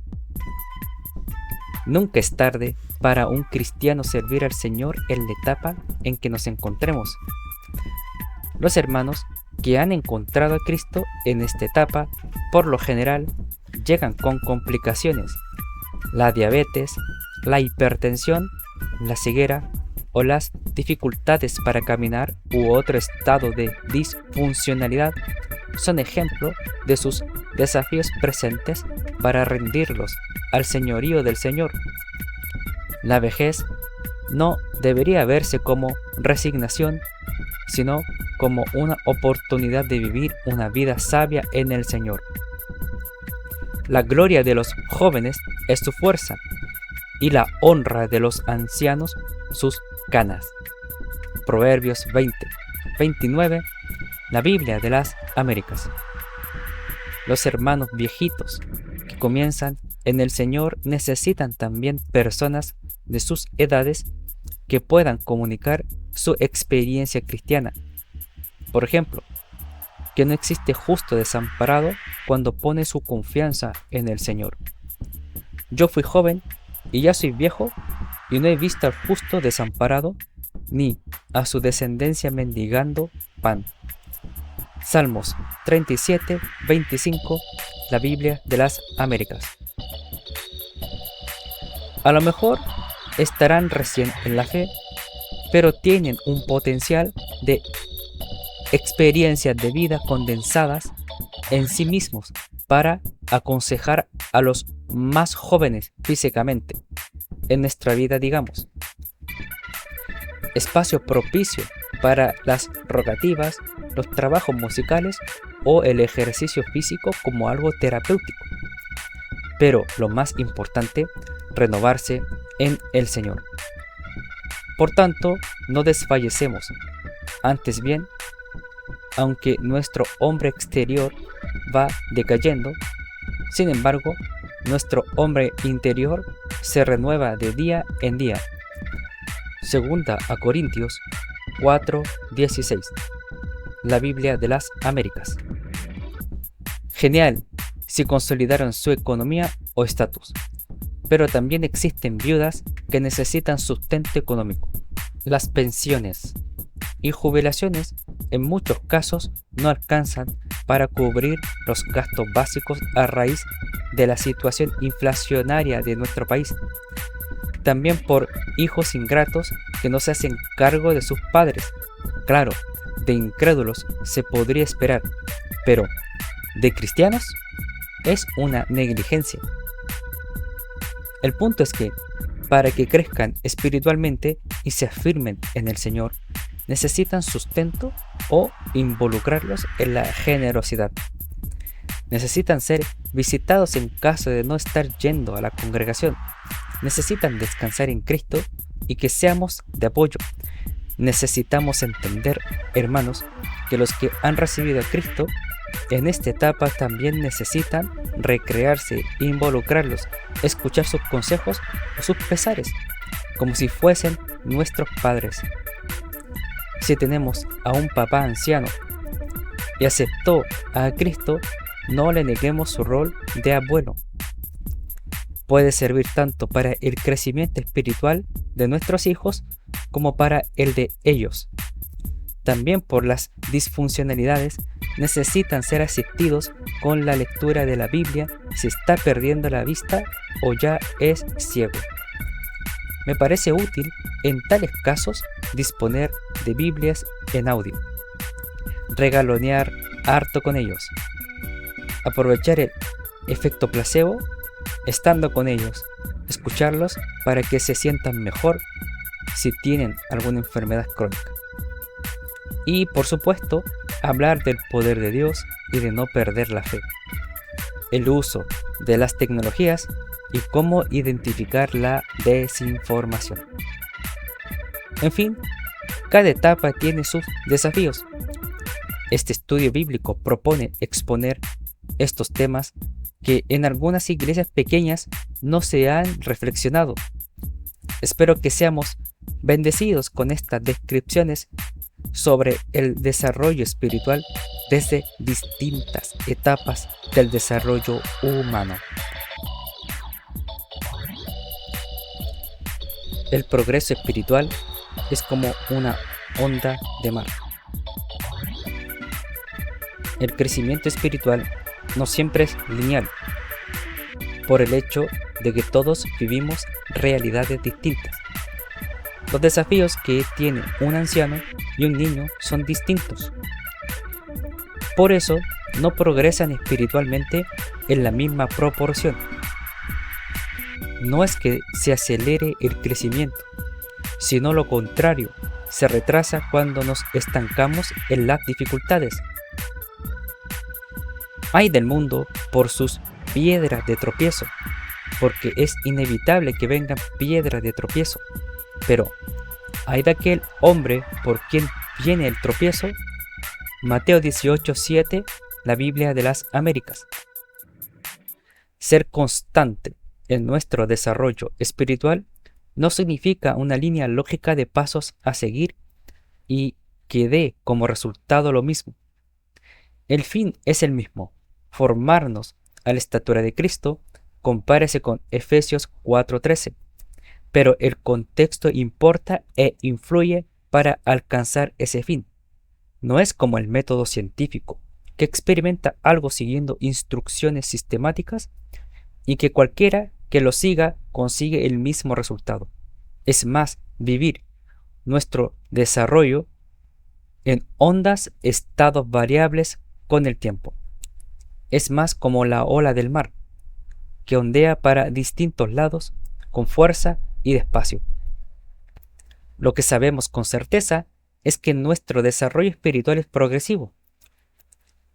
Speaker 1: Nunca es tarde para un cristiano servir al Señor en la etapa en que nos encontremos. Los hermanos que han encontrado a Cristo en esta etapa, por lo general, llegan con complicaciones: la diabetes, la hipertensión, la ceguera o las dificultades para caminar u otro estado de disfuncionalidad son ejemplo de sus desafíos presentes para rendirlos al señorío del Señor. La vejez no debería verse como resignación, sino como una oportunidad de vivir una vida sabia en el Señor. La gloria de los jóvenes es su fuerza, y la honra de los ancianos sus canas. Proverbios 20:29, la Biblia de las Américas. Los hermanos viejitos que comienzan en el Señor necesitan también personas de sus edades que puedan comunicar su experiencia cristiana. Por ejemplo, que no existe justo desamparado cuando pone su confianza en el Señor. Yo fui joven y ya soy viejo, y no he visto al justo desamparado, ni a su descendencia mendigando pan. Salmos 37:25, la Biblia de las Américas. A lo mejor estarán recién en la fe, pero tienen un potencial de experiencias de vida condensadas en sí mismos para aconsejar a los más jóvenes físicamente en nuestra vida, digamos. Espacio propicio para las rogativas, los trabajos musicales o el ejercicio físico como algo terapéutico. Pero lo más importante, renovarse en el Señor. Por tanto, no desfallecemos. Antes bien, aunque nuestro hombre exterior va decayendo, sin embargo, nuestro hombre interior se renueva de día en día. Segunda a Corintios 4:16, la Biblia de las Américas. Genial si consolidaron su economía o estatus, pero también existen viudas que necesitan sustento económico. Las pensiones y jubilaciones en muchos casos no alcanzan para cubrir los gastos básicos a raíz de la situación inflacionaria de nuestro país. También por hijos ingratos que no se hacen cargo de sus padres. Claro, de incrédulos se podría esperar, pero ¿de cristianos? es una negligencia. El punto es que, para que crezcan espiritualmente y se afirmen en el Señor, necesitan sustento o involucrarlos en la generosidad. Necesitan ser visitados en caso de no estar yendo a la congregación. Necesitan descansar en Cristo y que seamos de apoyo. Necesitamos entender, hermanos, que los que han recibido a Cristo en esta etapa también necesitan recrearse, involucrarlos, escuchar sus consejos o sus pesares, como si fuesen nuestros padres. Si tenemos a un papá anciano y aceptó a Cristo, no le neguemos su rol de abuelo. Puede servir tanto para el crecimiento espiritual de nuestros hijos como para el de ellos. También por las disfuncionalidades necesitan ser asistidos con la lectura de la Biblia si está perdiendo la vista o ya es ciego. Me parece útil en tales casos disponer de Biblias en audio, regalonear harto con ellos, aprovechar el efecto placebo estando con ellos, escucharlos para que se sientan mejor si tienen alguna enfermedad crónica. Y por supuesto, hablar del poder de Dios y de no perder la fe, el uso de las tecnologías y cómo identificar la desinformación. En fin, cada etapa tiene sus desafíos. Este estudio bíblico propone exponer estos temas que en algunas iglesias pequeñas no se han reflexionado. Espero que seamos bendecidos con estas descripciones sobre el desarrollo espiritual desde distintas etapas del desarrollo humano. El progreso espiritual es como una onda de mar. El crecimiento espiritual no siempre es lineal, por el hecho de que todos vivimos realidades distintas. Los desafíos que tiene un anciano y un niño son distintos. Por eso, no progresan espiritualmente en la misma proporción. No es que se acelere el crecimiento, sino lo contrario, se retrasa cuando nos estancamos en las dificultades. Ay del mundo por sus piedras de tropiezo, porque es inevitable que vengan piedras de tropiezo. Pero, ay de aquel hombre por quien viene el tropiezo. Mateo 18:7, la Biblia de las Américas. Ser constante en nuestro desarrollo espiritual no significa una línea lógica de pasos a seguir y que dé como resultado lo mismo. El fin es el mismo, formarnos a la estatura de Cristo, compárese con Efesios 4:13. Pero el contexto importa e influye para alcanzar ese fin. No es como el método científico, que experimenta algo siguiendo instrucciones sistemáticas y que cualquiera que lo siga consigue el mismo resultado. Es más, vivir nuestro desarrollo en ondas, estados variables con el tiempo. Es más como la ola del mar, que ondea para distintos lados, con fuerza y despacio. Lo que sabemos con certeza es que nuestro desarrollo espiritual es progresivo.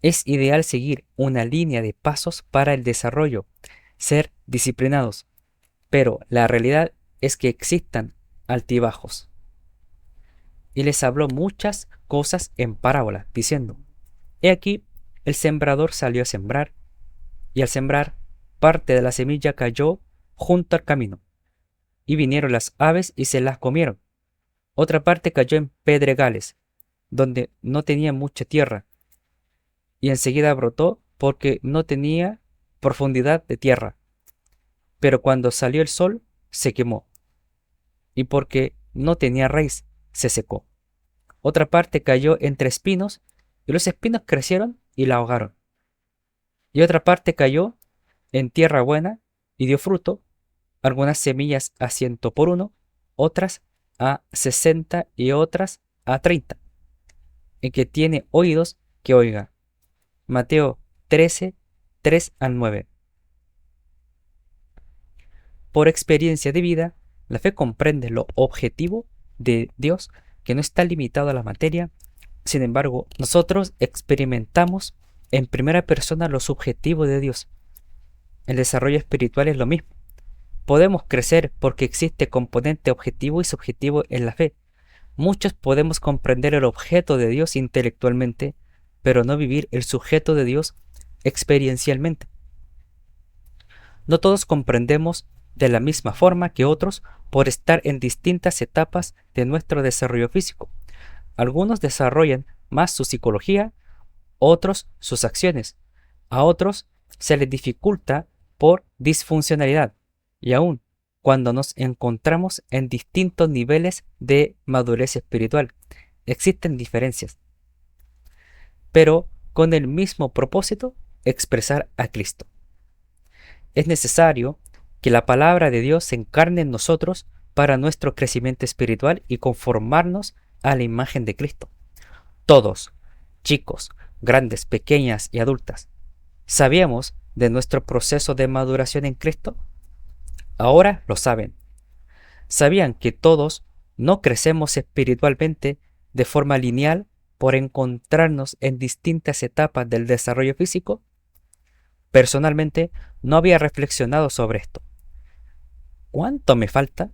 Speaker 1: Es ideal seguir una línea de pasos para el desarrollo, ser disciplinados, pero la realidad es que existan altibajos. Y les habló muchas cosas en parábola, diciendo: He aquí, el sembrador salió a sembrar, y al sembrar, parte de la semilla cayó junto al camino, y vinieron las aves y se las comieron. Otra parte cayó en pedregales, donde no tenía mucha tierra, y enseguida brotó porque no tenía profundidad de tierra. Pero cuando salió el sol, se quemó, y porque no tenía raíz, se secó. Otra parte cayó entre espinos, y los espinos crecieron y la ahogaron. Y otra parte cayó en tierra buena, y dio fruto, algunas semillas a 100 por 1, otras a 60 y otras a 30. El que tiene oídos, que oiga. Mateo 13, 3 al 9. Por experiencia de vida, la fe comprende lo objetivo de Dios que no está limitado a la materia. Sin embargo, nosotros experimentamos en primera persona lo subjetivo de Dios. El desarrollo espiritual es lo mismo. Podemos crecer porque existe componente objetivo y subjetivo en la fe. Muchos podemos comprender el objeto de Dios intelectualmente, pero no vivir el sujeto de Dios experiencialmente. No todos comprendemos de la misma forma que otros por estar en distintas etapas de nuestro desarrollo físico. Algunos desarrollan más su psicología, otros sus acciones. A otros se les dificulta por disfuncionalidad. Y aún cuando nos encontramos en distintos niveles de madurez espiritual, existen diferencias, pero con el mismo propósito: expresar a Cristo. Es necesario que la palabra de Dios se encarne en nosotros para nuestro crecimiento espiritual y conformarnos a la imagen de Cristo. Todos, chicos, grandes, pequeñas y adultas, ¿sabíamos de nuestro proceso de maduración en Cristo? Ahora lo saben. ¿Sabían que todos no crecemos espiritualmente de forma lineal por encontrarnos en distintas etapas del desarrollo físico? Personalmente, no había reflexionado sobre esto. ¿Cuánto me falta?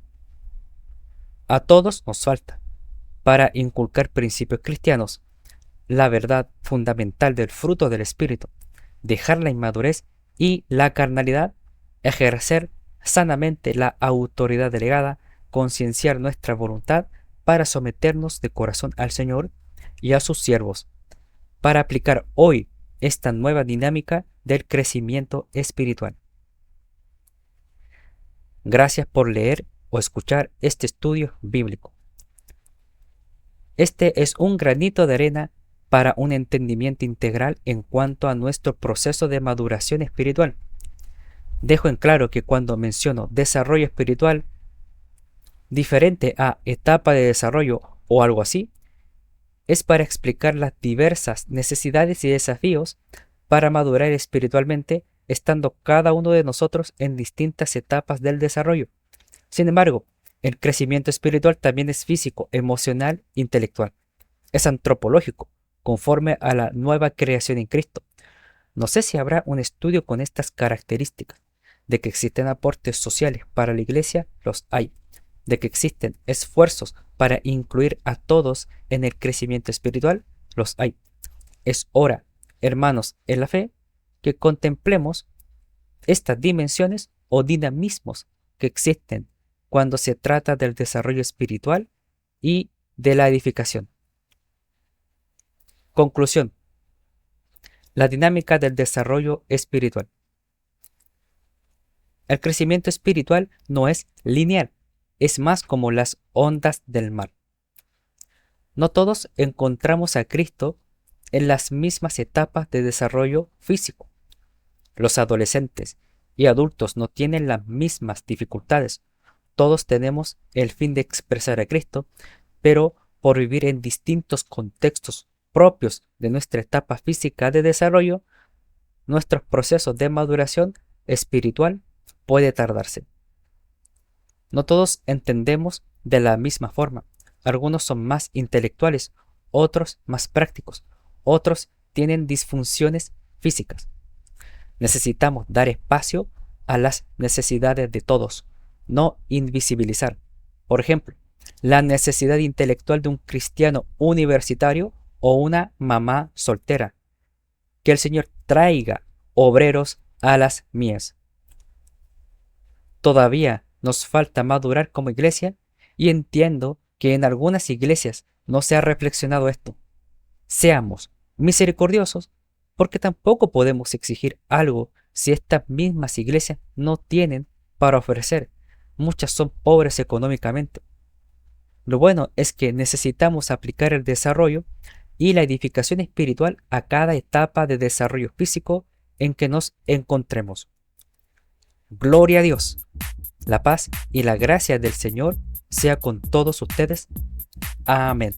Speaker 1: A todos nos falta, para inculcar principios cristianos, la verdad fundamental del fruto del Espíritu, dejar la inmadurez y la carnalidad, ejercer sanamente la autoridad delegada, concienciar nuestra voluntad para someternos de corazón al Señor y a sus siervos, para aplicar hoy esta nueva dinámica del crecimiento espiritual. Gracias por leer o escuchar este estudio bíblico. Este es un granito de arena para un entendimiento integral en cuanto a nuestro proceso de maduración espiritual. Dejo en claro que cuando menciono desarrollo espiritual diferente a etapa de desarrollo o algo así, es para explicar las diversas necesidades y desafíos para madurar espiritualmente, estando cada uno de nosotros en distintas etapas del desarrollo. Sin embargo, el crecimiento espiritual también es físico, emocional, intelectual. Es antropológico, conforme a la nueva creación en Cristo. No sé si habrá un estudio con estas características. De que existen aportes sociales para la iglesia, los hay. De que existen esfuerzos para incluir a todos en el crecimiento espiritual, los hay. Es hora, hermanos en la fe, que contemplemos estas dimensiones o dinamismos que existen cuando se trata del desarrollo espiritual y de la edificación. Conclusión. La dinámica del desarrollo espiritual. El crecimiento espiritual no es lineal, es más como las ondas del mar. No todos encontramos a Cristo en las mismas etapas de desarrollo físico. Los adolescentes y adultos no tienen las mismas dificultades. Todos tenemos el fin de expresar a Cristo, pero por vivir en distintos contextos propios de nuestra etapa física de desarrollo, nuestros procesos de maduración espiritual puede tardarse. No todos entendemos de la misma forma. Algunos son más intelectuales, otros más prácticos, otros tienen disfunciones físicas. Necesitamos dar espacio a las necesidades de todos, no invisibilizar. Por ejemplo, la necesidad intelectual de un cristiano universitario o una mamá soltera. Que el Señor traiga obreros a las mies. Todavía nos falta madurar como iglesia y entiendo que en algunas iglesias no se ha reflexionado esto. Seamos misericordiosos porque tampoco podemos exigir algo si estas mismas iglesias no tienen para ofrecer. Muchas son pobres económicamente. Lo bueno es que necesitamos aplicar el desarrollo y la edificación espiritual a cada etapa de desarrollo físico en que nos encontremos. Gloria a Dios. La paz y la gracia del Señor sea con todos ustedes. Amén.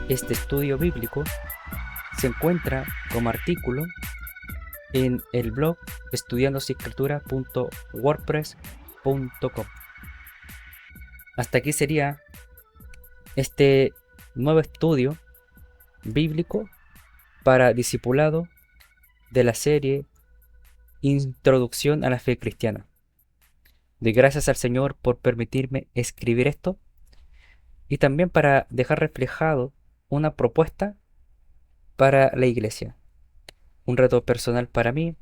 Speaker 1: Este estudio bíblico se encuentra como artículo en el blog estudiandosescritura.wordpress.com. Hasta aquí sería este nuevo estudio bíblico para discipulado de la serie Introducción a la Fe Cristiana. Doy gracias al Señor por permitirme escribir esto y también para dejar reflejado una propuesta para la iglesia, un reto personal para mí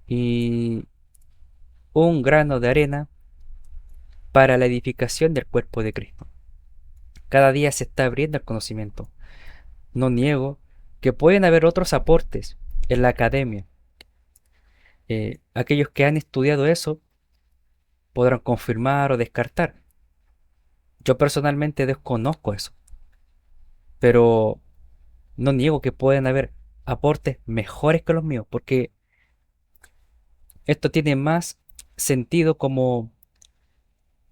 Speaker 1: y un grano de arena para la edificación del cuerpo de Cristo. Cada día se está abriendo el conocimiento. No niego que pueden haber otros aportes en la academia. Aquellos que han estudiado eso podrán confirmar o descartar. Yo personalmente desconozco eso, pero no niego que pueden haber aportes mejores que los míos, porque esto tiene más sentido como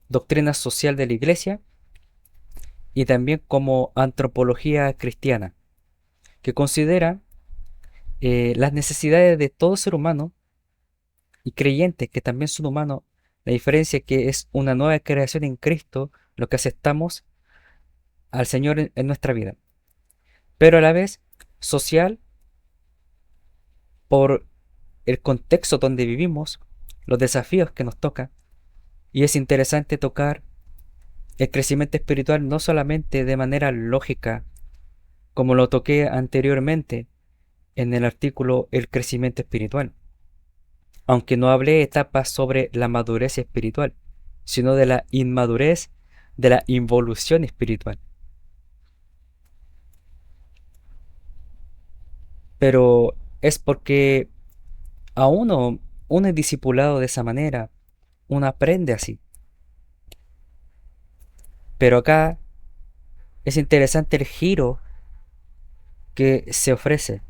Speaker 1: doctrina social de la iglesia y también como antropología cristiana, que considera las necesidades de todo ser humano y creyentes que también son humanos. La diferencia es que es una nueva creación en Cristo lo que aceptamos al Señor en nuestra vida, pero a la vez social por el contexto donde vivimos, los desafíos que nos tocan, y es interesante tocar el crecimiento espiritual no solamente de manera lógica, como lo toqué anteriormente en el artículo El crecimiento espiritual, aunque no hablé etapas sobre la madurez espiritual, sino de la inmadurez, de la involución espiritual. Pero es porque a uno es discipulado de esa manera, uno aprende así. Pero acá es interesante el giro que se ofrece,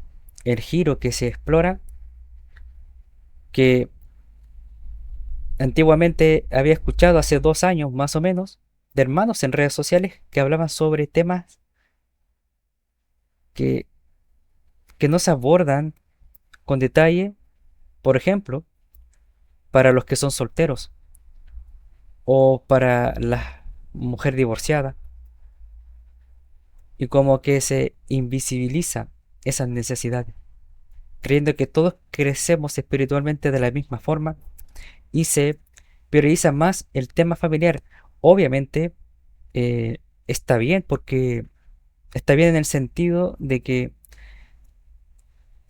Speaker 1: el giro que se explora, que antiguamente había escuchado hace 2 años más o menos de hermanos en redes sociales que hablaban sobre temas que, que no se abordan con detalle, por ejemplo, para los que son solteros o para la mujer divorciada, y como que se invisibiliza esas necesidades, creyendo que todos crecemos espiritualmente de la misma forma y se prioriza más el tema familiar. Obviamente está bien porque está bien en el sentido de que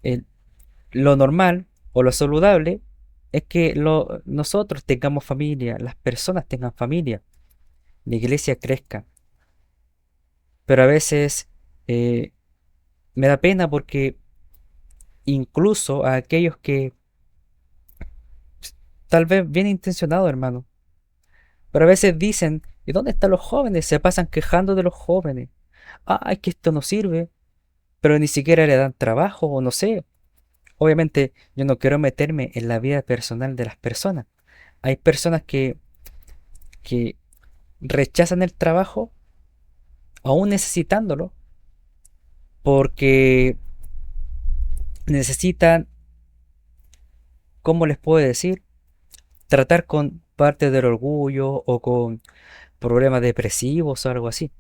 Speaker 1: el- lo normal o lo saludable es que nosotros tengamos familia, las personas tengan familia, la iglesia crezca. Pero a veces eh, me da pena porque incluso a aquellos que tal vez bien intencionados, hermano, pero a veces dicen, ¿y dónde están los jóvenes? Se pasan quejando de los jóvenes. Ah, es que esto no sirve, pero ni siquiera le dan trabajo o no sé. Obviamente yo no quiero meterme en la vida personal de las personas. Hay personas que rechazan el trabajo aún necesitándolo porque necesitan, ¿cómo les puedo decir? Tratar con parte del orgullo o con problemas depresivos o algo así.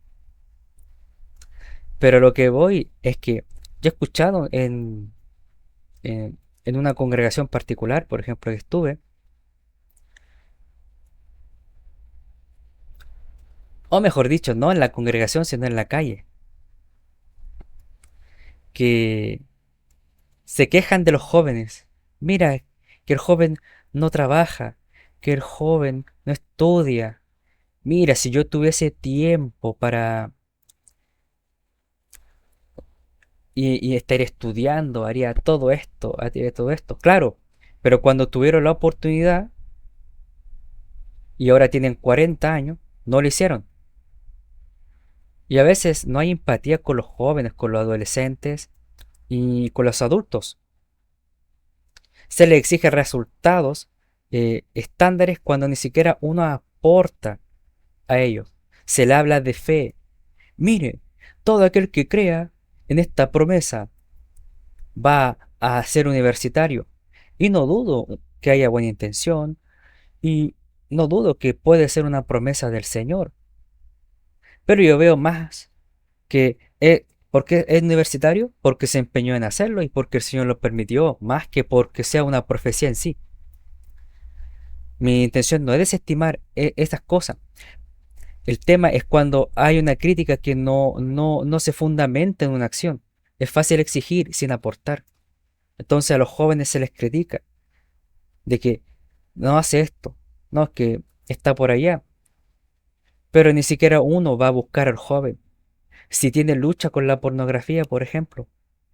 Speaker 1: Pero lo que voy es que yo he escuchado en una congregación particular, por ejemplo, que estuve, o mejor dicho, no en la congregación, sino en la calle, que se quejan de los jóvenes. Mira, que el joven no trabaja, que el joven no estudia. Mira, si yo tuviese tiempo para y estaría estudiando, haría todo esto, haría todo esto. Claro, pero cuando tuvieron la oportunidad y ahora tienen 40 años, no lo hicieron. Y a veces no hay empatía con los jóvenes, con los adolescentes y con los adultos. Se les exige resultados estándares cuando ni siquiera uno aporta a ellos. Se le habla de fe. Mire, todo aquel que crea en esta promesa va a ser universitario. Y no dudo que haya buena intención, y no dudo que puede ser una promesa del Señor. Pero yo veo más que ¿por qué es universitario? Porque se empeñó en hacerlo y porque el Señor lo permitió, más que porque sea una profecía en sí. Mi intención no es desestimar estas cosas. El tema es cuando hay una crítica que no se fundamenta en una acción. Es fácil exigir sin aportar. Entonces a los jóvenes se les critica de que no hace esto, no, es que está por allá. Pero ni siquiera uno va a buscar al joven. Si tiene lucha con la pornografía, por ejemplo,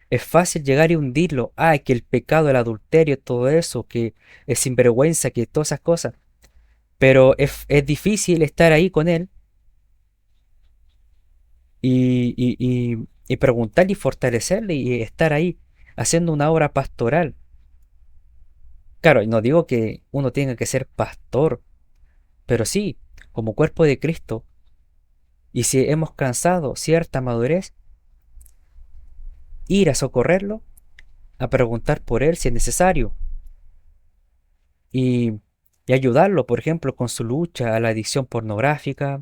Speaker 1: es fácil llegar y hundirlo. Ah, que el pecado, el adulterio, todo eso, que es sinvergüenza, que todas esas cosas. Pero es difícil estar ahí con él y preguntarle y fortalecerle y estar ahí haciendo una obra pastoral. Claro, y no digo que uno tenga que ser pastor, pero sí, como cuerpo de Cristo, y si hemos alcanzado cierta madurez, ir a socorrerlo, a preguntar por él si es necesario, y, y ayudarlo, por ejemplo, con su lucha a la adicción pornográfica,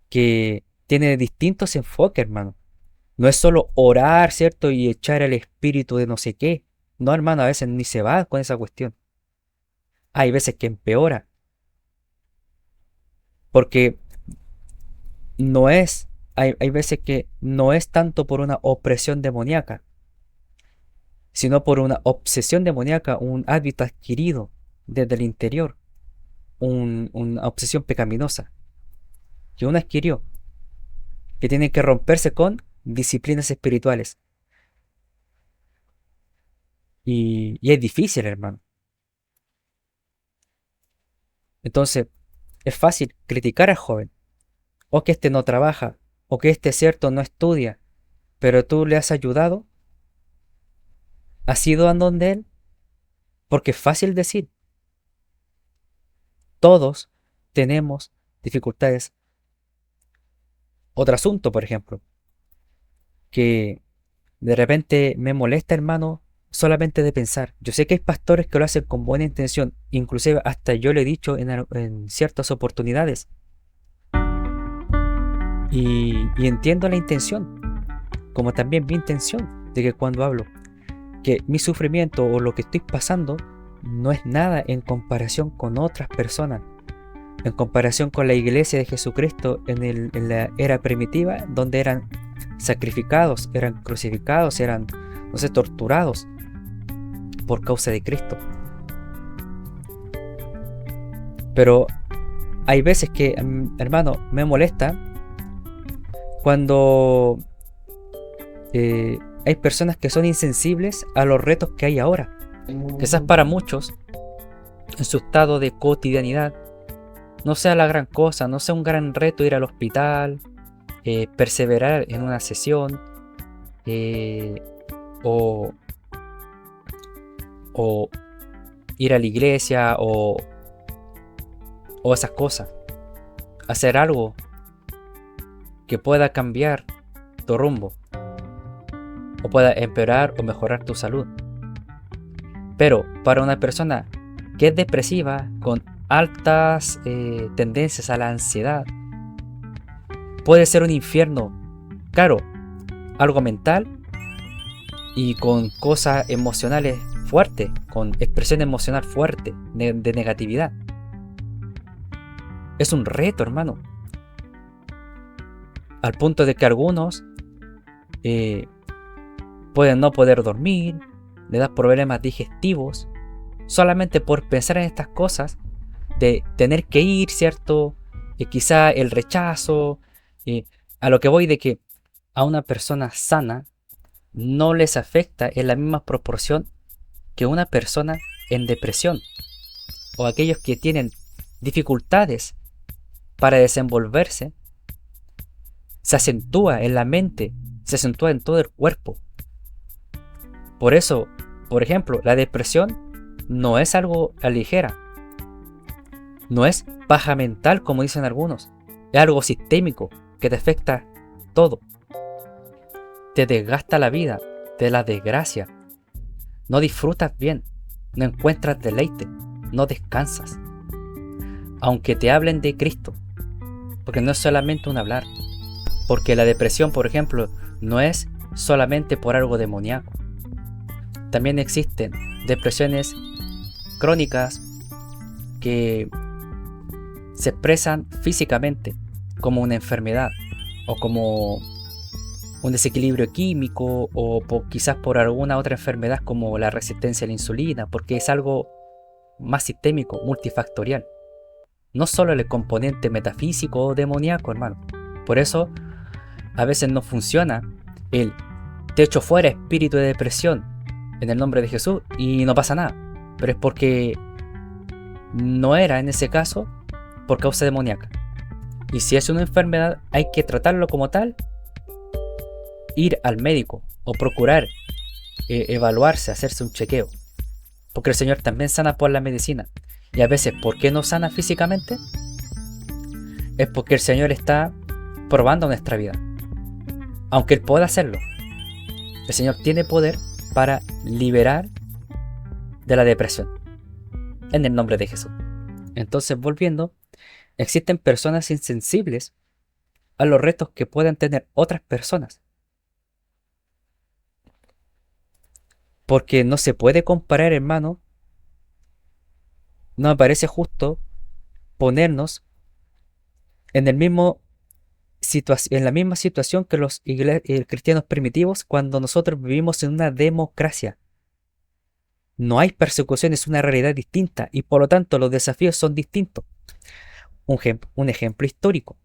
Speaker 1: que tiene distintos enfoques, hermano. No es solo orar, ¿cierto? Y echar el espíritu de no sé qué. No, hermano, a veces ni se va con esa cuestión. Hay veces que empeora, porque hay veces que no es tanto por una opresión demoníaca, sino por una obsesión demoníaca, un hábito adquirido desde el interior, una obsesión pecaminosa que uno adquirió, que tiene que romperse con disciplinas espirituales. Y es difícil, hermano. Entonces, es fácil criticar al joven, o que este no trabaja, o que este cierto no estudia, pero tú le has ayudado, has ido a donde él, porque es fácil decir, todos tenemos dificultades. Otro asunto, por ejemplo, que de repente me molesta, hermano, solamente de pensar. Yo sé que hay pastores que lo hacen con buena intención, inclusive hasta yo lo he dicho en ciertas oportunidades, y entiendo la intención, como también mi intención de que cuando hablo, que mi sufrimiento o lo que estoy pasando no es nada en comparación con otras personas, en comparación con la iglesia de Jesucristo en la era primitiva, donde eran sacrificados, eran crucificados, eran, no sé, torturados por causa de Cristo. Pero hay veces que, hermano, me molesta cuando hay personas que son insensibles a los retos que hay ahora. Quizás para muchos, en su estado de cotidianidad, no sea la gran cosa, no sea un gran reto ir al hospital, perseverar en una sesión, o, o ir a la iglesia, o esas cosas. Hacer algo que pueda cambiar tu rumbo, o pueda empeorar o mejorar tu salud. Pero para una persona que es depresiva, con altas tendencias a la ansiedad, puede ser un infierno. Claro, algo mental y con cosas emocionales fuertes, con expresión emocional fuerte de negatividad. Es un reto, hermano. Al punto de que algunos pueden no poder dormir, le da problemas digestivos, solamente por pensar en estas cosas, de tener que ir, ¿cierto? Quizá el rechazo, a lo que voy de que a una persona sana no les afecta en la misma proporción que una persona en depresión, o aquellos que tienen dificultades para desenvolverse. Se acentúa en la mente, se acentúa en todo el cuerpo. Por eso, por ejemplo, la depresión no es algo a ligera, no es paja mental como dicen algunos, es algo sistémico que te afecta todo. Te desgasta la vida, te la desgracia. No disfrutas bien, no encuentras deleite, no descansas. Aunque te hablen de Cristo, porque no es solamente un hablar. Porque la depresión, por ejemplo, no es solamente por algo demoníaco. También existen depresiones crónicas que se expresan físicamente como una enfermedad o como un desequilibrio químico o quizás por alguna otra enfermedad como la resistencia a la insulina, porque es algo más sistémico, multifactorial. No solo el componente metafísico o demoníaco, hermano. Por eso a veces no funciona el te echo fuera espíritu de depresión en el nombre de Jesús y no pasa nada. Pero es porque no era en ese caso por causa demoníaca. Y si es una enfermedad hay que tratarlo como tal, ir al médico o procurar evaluarse, hacerse un chequeo. Porque el Señor también sana por la medicina. Y a veces, ¿por qué no sana físicamente? Es porque el Señor está probando nuestra vida. Aunque Él pueda hacerlo, el Señor tiene poder para liberar de la depresión. En el nombre de Jesús. Entonces, volviendo, existen personas insensibles a los retos que puedan tener otras personas. Porque no se puede comparar, hermano. No me parece justo ponernos en en la misma situación que los cristianos primitivos cuando nosotros vivimos en una democracia. No hay persecución, es una realidad distinta y por lo tanto los desafíos son distintos. Un ejemplo histórico.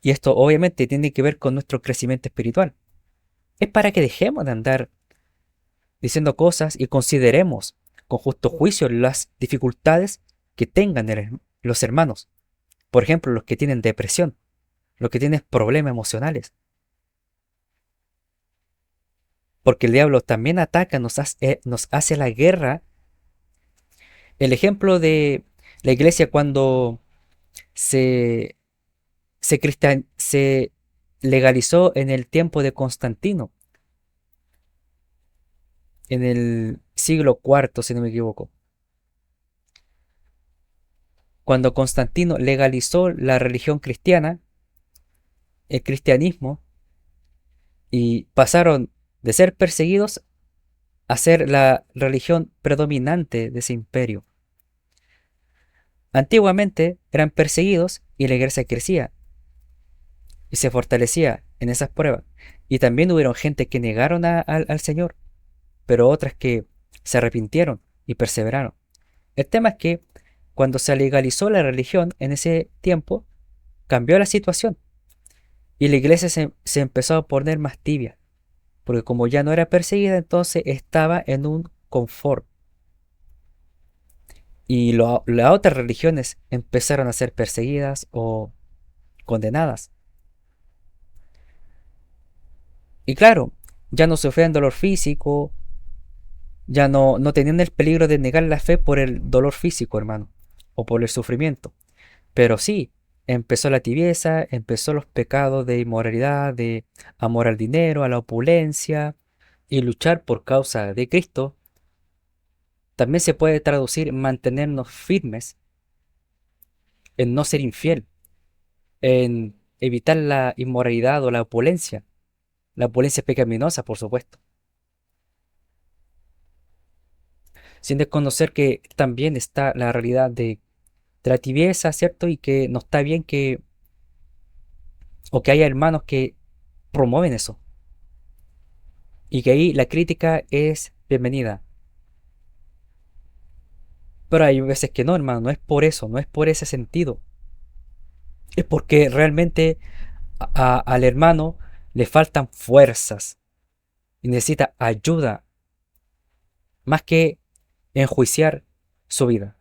Speaker 1: Y esto obviamente tiene que ver con nuestro crecimiento espiritual. Es para que dejemos de andar diciendo cosas y consideremos con justo juicio las dificultades que tengan los hermanos. Por ejemplo, los que tienen depresión, los que tienen problemas emocionales. Porque el diablo también ataca, nos hace la guerra. El ejemplo de la iglesia cuando se se legalizó en el tiempo de Constantino, en el siglo IV, si no me equivoco. Cuando Constantino legalizó la religión cristiana, el cristianismo, y pasaron de ser perseguidos a ser la religión predominante de ese imperio. Antiguamente eran perseguidos y la iglesia crecía y se fortalecía en esas pruebas. Y también hubieron gente que negaron al Señor, pero otras que se arrepintieron y perseveraron. El tema es que cuando se legalizó la religión en ese tiempo, cambió la situación y la iglesia se empezó a poner más tibia, porque como ya no era perseguida, entonces estaba en un confort. Y las otras religiones empezaron a ser perseguidas o condenadas. Y claro, ya no sufrían dolor físico, ya no tenían el peligro de negar la fe por el dolor físico, hermano, o por el sufrimiento. Pero sí, empezó la tibieza, empezó los pecados de inmoralidad, de amor al dinero, a la opulencia, y luchar por causa de Cristo. También se puede traducir en mantenernos firmes, en no ser infiel, en evitar la inmoralidad o la opulencia. La opulencia es pecaminosa, por supuesto. Sin desconocer que también está la realidad de la tibieza, ¿cierto? Y que no está bien o que haya hermanos que promueven eso. Y que ahí la crítica es bienvenida. Pero hay veces que no, hermano, no es por eso, no es por ese sentido. Es porque realmente al hermano le faltan fuerzas y necesita ayuda más que enjuiciar su vida.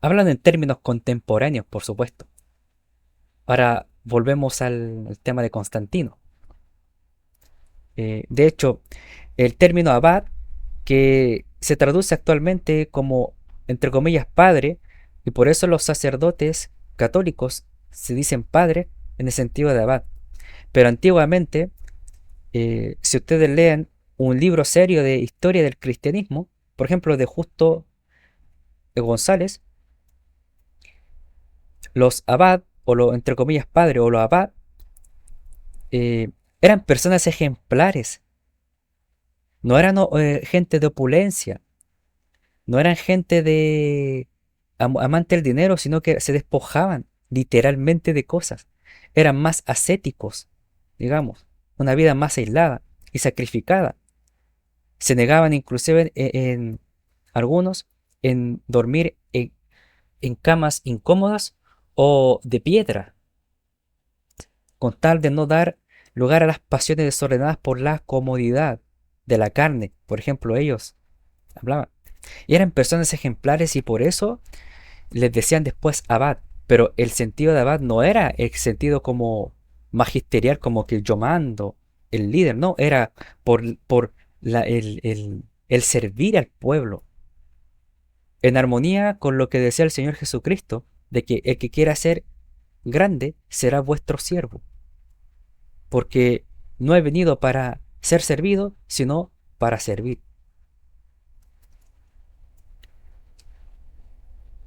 Speaker 1: Hablan en términos contemporáneos, por supuesto. Ahora volvemos al tema de Constantino. De hecho, el término abad, que se traduce actualmente como, entre comillas, padre, y por eso los sacerdotes católicos se dicen padre en el sentido de abad. Pero antiguamente, si ustedes leen un libro serio de historia del cristianismo, por ejemplo, de Justo González, los abad, o los entre comillas padres, o los abad, eh, eran personas ejemplares, no eran gente de opulencia, no eran gente de amante del dinero, sino que se despojaban literalmente de cosas. Eran más ascéticos, digamos, una vida más aislada y sacrificada. Se negaban inclusive en algunos en dormir en camas incómodas o de piedra, con tal de no dar lugar a las pasiones desordenadas por la comodidad de la carne. Por ejemplo, ellos hablaban. Y eran personas ejemplares y por eso les decían después abad. Pero el sentido de abad no era el sentido como magisterial, como que yo mando, el líder, no, era por el servir al pueblo, en armonía con lo que decía el Señor Jesucristo, de que el que quiera ser grande será vuestro siervo, porque no he venido para ser servido, sino para servir.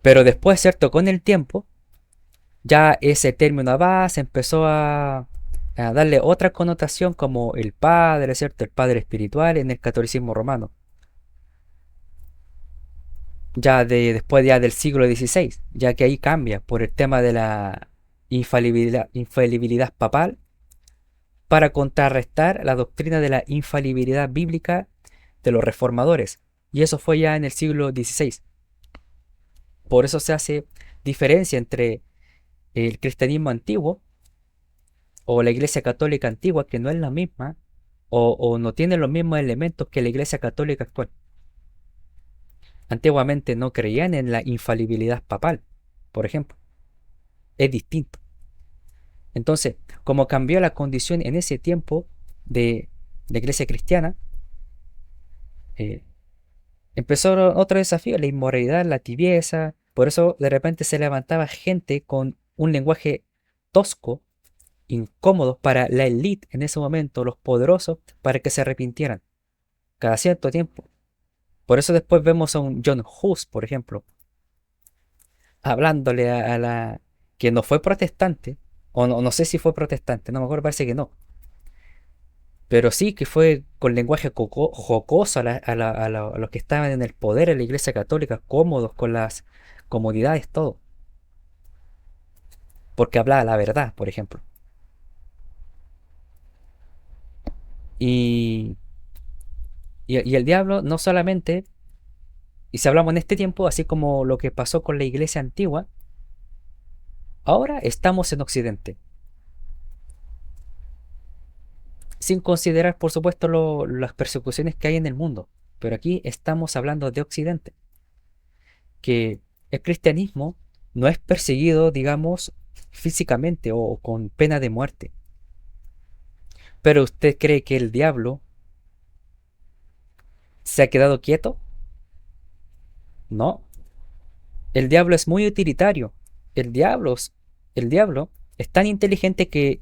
Speaker 1: Pero después, ¿cierto? Con el tiempo, ya ese término abad se empezó a darle otra connotación como el padre, ¿cierto? El padre espiritual en el catolicismo romano. Ya después ya del siglo XVI, ya que ahí cambia por el tema de la infalibilidad papal para contrarrestar la doctrina de la infalibilidad bíblica de los reformadores. Y eso fue ya en el siglo XVI. Por eso se hace diferencia entre el cristianismo antiguo o la iglesia católica antigua, que no es la misma, o no tiene los mismos elementos que la iglesia católica actual. Antiguamente no creían en la infalibilidad papal, por ejemplo. Es distinto. Entonces, como cambió la condición en ese tiempo de la iglesia cristiana, eh, empezó otro desafío, la inmoralidad, la tibieza. Por eso de repente se levantaba gente con un lenguaje tosco, incómodo para la élite en ese momento, los poderosos, para que se arrepintieran cada cierto tiempo. Por eso después vemos a un John Hus, por ejemplo, hablándole a la que no fue protestante, o no, no sé si fue protestante, no me acuerdo, parece que no, pero sí que fue con lenguaje jocoso a los que estaban en el poder en la iglesia católica, cómodos con las comodidades, todo, porque hablaba la verdad, por ejemplo. Y, y el diablo no solamente, y si hablamos en este tiempo, así como lo que pasó con la iglesia antigua, ahora estamos en Occidente, sin considerar, por supuesto, las persecuciones que hay en el mundo. Pero aquí estamos hablando de Occidente, que el cristianismo no es perseguido, digamos, físicamente o con pena de muerte. Pero usted cree que el diablo se ha quedado quieto? No. El diablo es muy utilitario. El diablo, el diablo es tan inteligente que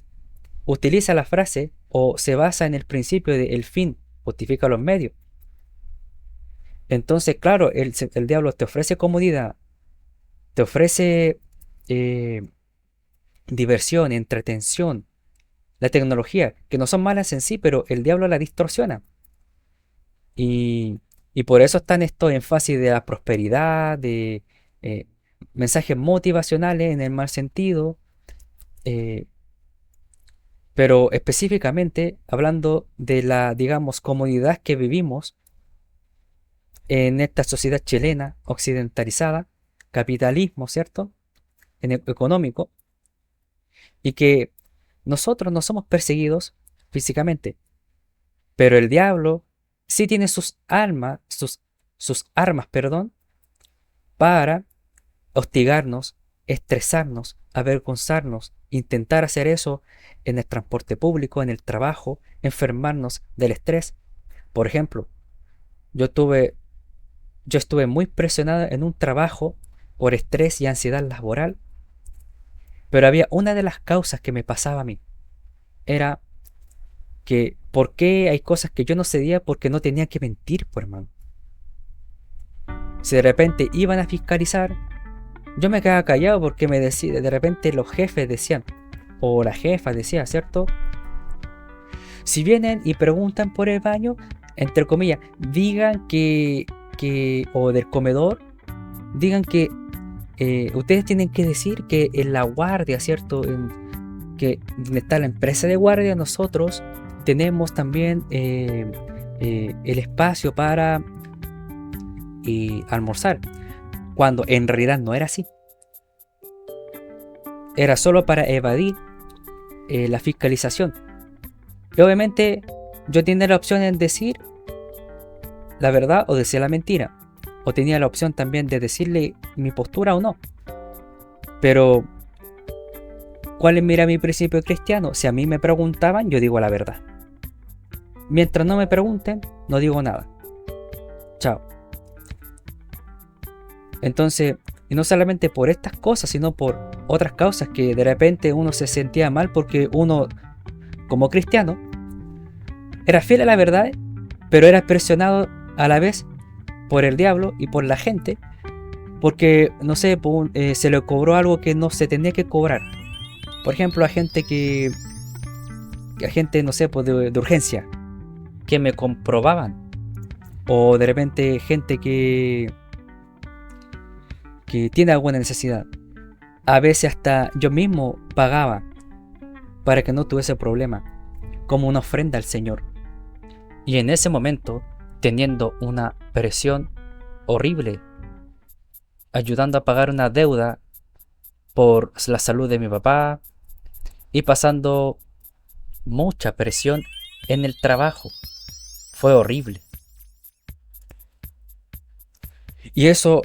Speaker 1: utiliza la frase o se basa en el principio de el fin justifica los medios. Entonces, claro, el diablo te ofrece comodidad, te ofrece eh, diversión, entretención, la tecnología, que no son malas en sí, pero el diablo la distorsiona. Y, y por eso están estos énfasis de la prosperidad, de eh, mensajes motivacionales en el mal sentido, eh, pero específicamente hablando de la, digamos, comodidad que vivimos en esta sociedad chilena occidentalizada, capitalismo, ¿cierto? En el económico, y que nosotros no somos perseguidos físicamente, pero el diablo sí tiene sus armas, perdón, para hostigarnos, estresarnos, avergonzarnos, intentar hacer eso en el transporte público, en el trabajo, enfermarnos del estrés. Por ejemplo, yo tuve, yo estuve muy presionado en un trabajo por estrés y ansiedad laboral, pero había una de las causas que me pasaba a mí. era que por qué hay cosas que yo no cedía porque no tenía que mentir, pues hermano. Si de repente iban a fiscalizar, yo me quedaba callado porque me decía, de repente los jefes decían, o la jefa decía, ¿cierto? Si vienen y preguntan por el baño, entre comillas, digan o del comedor, digan que ustedes tienen que decir que en la guardia, ¿cierto? Que donde está la empresa de guardia, nosotros tenemos también el espacio para almorzar, cuando en realidad no era así. Era solo para evadir la fiscalización. Y obviamente yo tenía la opción de decir la verdad o decir la mentira. O tenía la opción también de decirle mi postura o no. Pero, ¿cuál era mi principio cristiano? Si a mí me preguntaban, yo digo la verdad. Mientras no me pregunten, no digo nada. Chao. Entonces, y no solamente por estas cosas, sino por otras causas que de repente uno se sentía mal porque uno, como cristiano, era fiel a la verdad, pero era presionado a la vez por el diablo y por la gente, porque, no sé, se le cobró algo que no se tenía que cobrar. Por ejemplo, a gente no sé, pues de urgencia, que me comprobaban. O de repente gente que tiene alguna necesidad. A veces hasta yo mismo pagaba para que no tuviese problema, como una ofrenda al Señor. Y en ese momento, teniendo una presión horrible, ayudando a pagar una deuda por la salud de mi papá y pasando mucha presión en el trabajo. Fue horrible. Y eso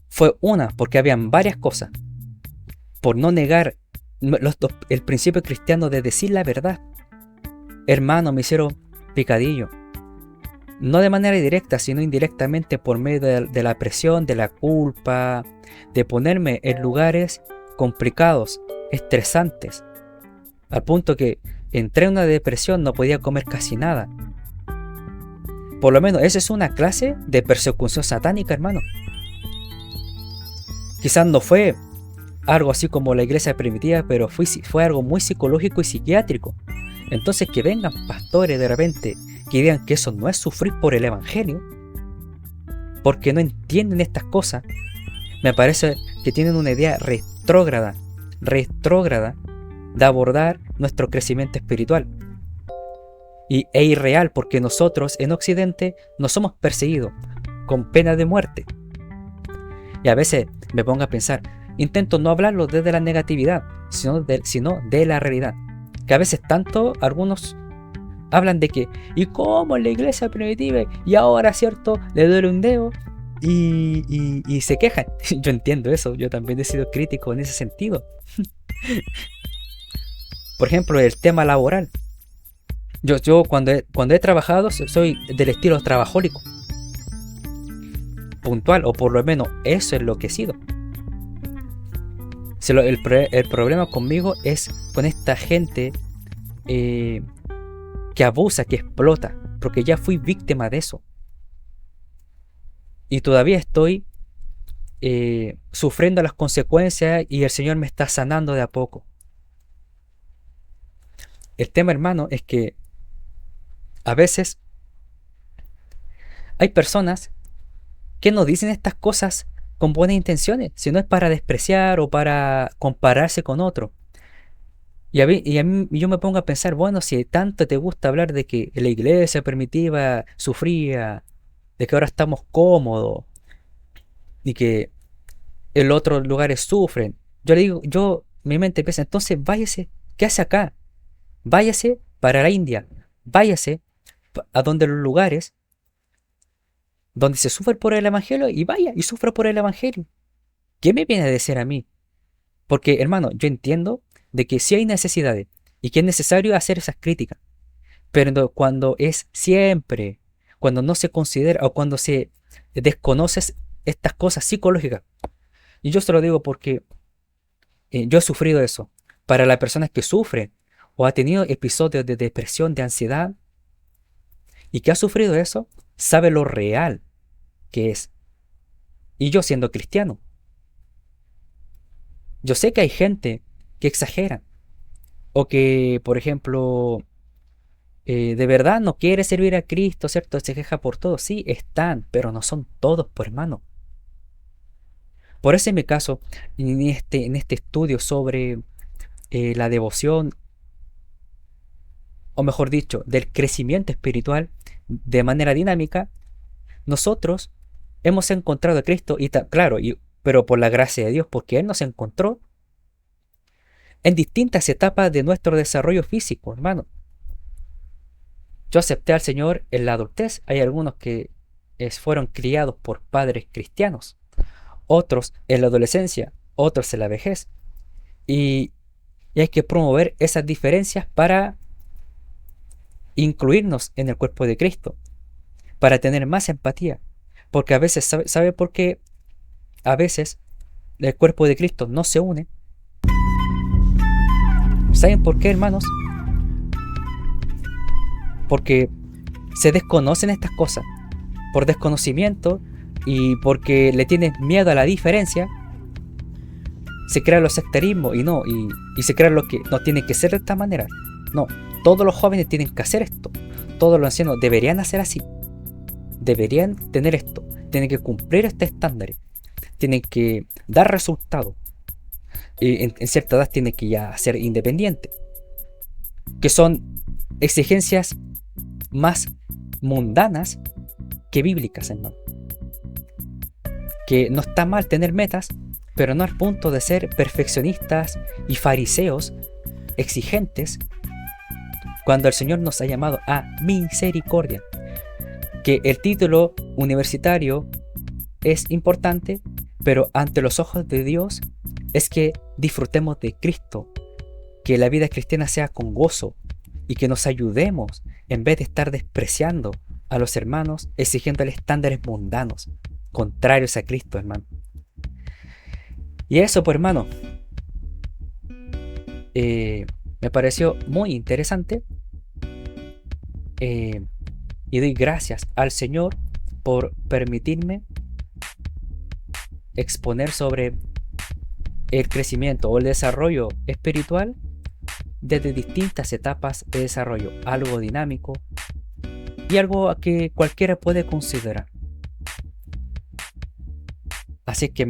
Speaker 1: fue porque habían varias cosas. Por no negar el principio cristiano de decir la verdad. Hermano, me hicieron picadillo. No de manera directa, sino indirectamente por medio de la presión, de la culpa, de ponerme en lugares complicados, estresantes, al punto que entré en una depresión, no podía comer casi nada. Por lo menos esa es una clase de persecución satánica, hermano. Quizás no fue algo así como la iglesia primitiva, pero fue algo muy psicológico y psiquiátrico. Entonces que vengan pastores de repente que digan que eso no es sufrir por el evangelio, porque no entienden estas cosas, me parece que tienen una idea retrógrada de abordar nuestro crecimiento espiritual. E irreal, porque nosotros en Occidente no somos perseguidos con pena de muerte. Y a veces me pongo a pensar, intento no hablarlo desde la negatividad, sino de la realidad. Que a veces tanto algunos hablan de que, ¿y cómo la iglesia primitiva? Y ahora, ¿cierto? Le duele un dedo y se quejan. Yo entiendo eso, yo también he sido crítico en ese sentido. Por ejemplo, el tema laboral. Yo cuando he trabajado soy del estilo trabajólico. Puntual, o por lo menos eso es lo que he sido. El problema conmigo es con esta gente que abusa, que explota, porque ya fui víctima de eso. Y todavía estoy sufriendo las consecuencias y el Señor me está sanando de a poco. El tema, hermano, es que a veces hay personas que no dicen estas cosas con buenas intenciones, sino es para despreciar o para compararse con otro. Y a mí yo me pongo a pensar, bueno, si tanto te gusta hablar de que la iglesia primitiva sufría, de que ahora estamos cómodos y que en otros lugares sufren, yo le digo, mi mente piensa, entonces váyase, ¿qué hace acá? Váyase para la India, váyase a donde los lugares donde se sufre por el evangelio y vaya y sufra por el evangelio. ¿Qué me viene a decir a mí? Porque, hermano, yo entiendo de que sí hay necesidades y que es necesario hacer esas críticas, pero cuando es siempre, cuando no se considera o cuando se desconoce estas cosas psicológicas, y yo se lo digo porque yo he sufrido eso. Para las personas que sufren o ha tenido episodios de depresión, de ansiedad, y que ha sufrido eso, sabe lo real que es. Y yo siendo cristiano, yo sé que hay gente que exagera, o que, por ejemplo, de verdad no quiere servir a Cristo, ¿cierto? Se queja por todo. Sí, están, pero no son todos, por hermano. Por eso en mi caso, en este estudio sobre la devoción, o mejor dicho, del crecimiento espiritual de manera dinámica, nosotros hemos encontrado a Cristo, y claro, pero por la gracia de Dios, porque Él nos encontró en distintas etapas de nuestro desarrollo físico, hermano. Yo acepté al Señor en la adultez. Hay algunos que fueron criados por padres cristianos, otros en la adolescencia, otros en la vejez. Y, y hay que promover esas diferencias para incluirnos en el cuerpo de Cristo, para tener más empatía. Porque a veces, ¿sabe por qué? A veces el cuerpo de Cristo no se une. ¿Saben por qué, hermanos? Porque se desconocen estas cosas. Por desconocimiento y porque le tienen miedo a la diferencia, se crean los sectarismos y se crean lo que no tiene que ser de esta manera. No, todos los jóvenes tienen que hacer esto. Todos los ancianos deberían hacer así. Deberían tener esto. Tienen que cumplir este estándar. Tienen que dar resultados. En cierta edad tienen que ya ser independientes. Que son exigencias más mundanas que bíblicas, hermano. Que no está mal tener metas, pero no al punto de ser perfeccionistas y fariseos exigentes, cuando el Señor nos ha llamado a misericordia. Que el título universitario es importante, pero ante los ojos de Dios es que disfrutemos de Cristo, que la vida cristiana sea con gozo y que nos ayudemos en vez de estar despreciando a los hermanos, exigiéndoles estándares mundanos, contrarios a Cristo, hermano. Y eso, pues, hermano, me pareció muy interesante, y doy gracias al Señor por permitirme exponer sobre el crecimiento o el desarrollo espiritual desde distintas etapas de desarrollo, algo dinámico y algo a que cualquiera puede considerar. Así que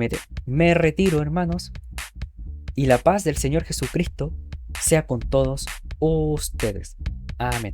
Speaker 1: me retiro, hermanos, y la paz del Señor Jesucristo sea con todos ustedes. Amén.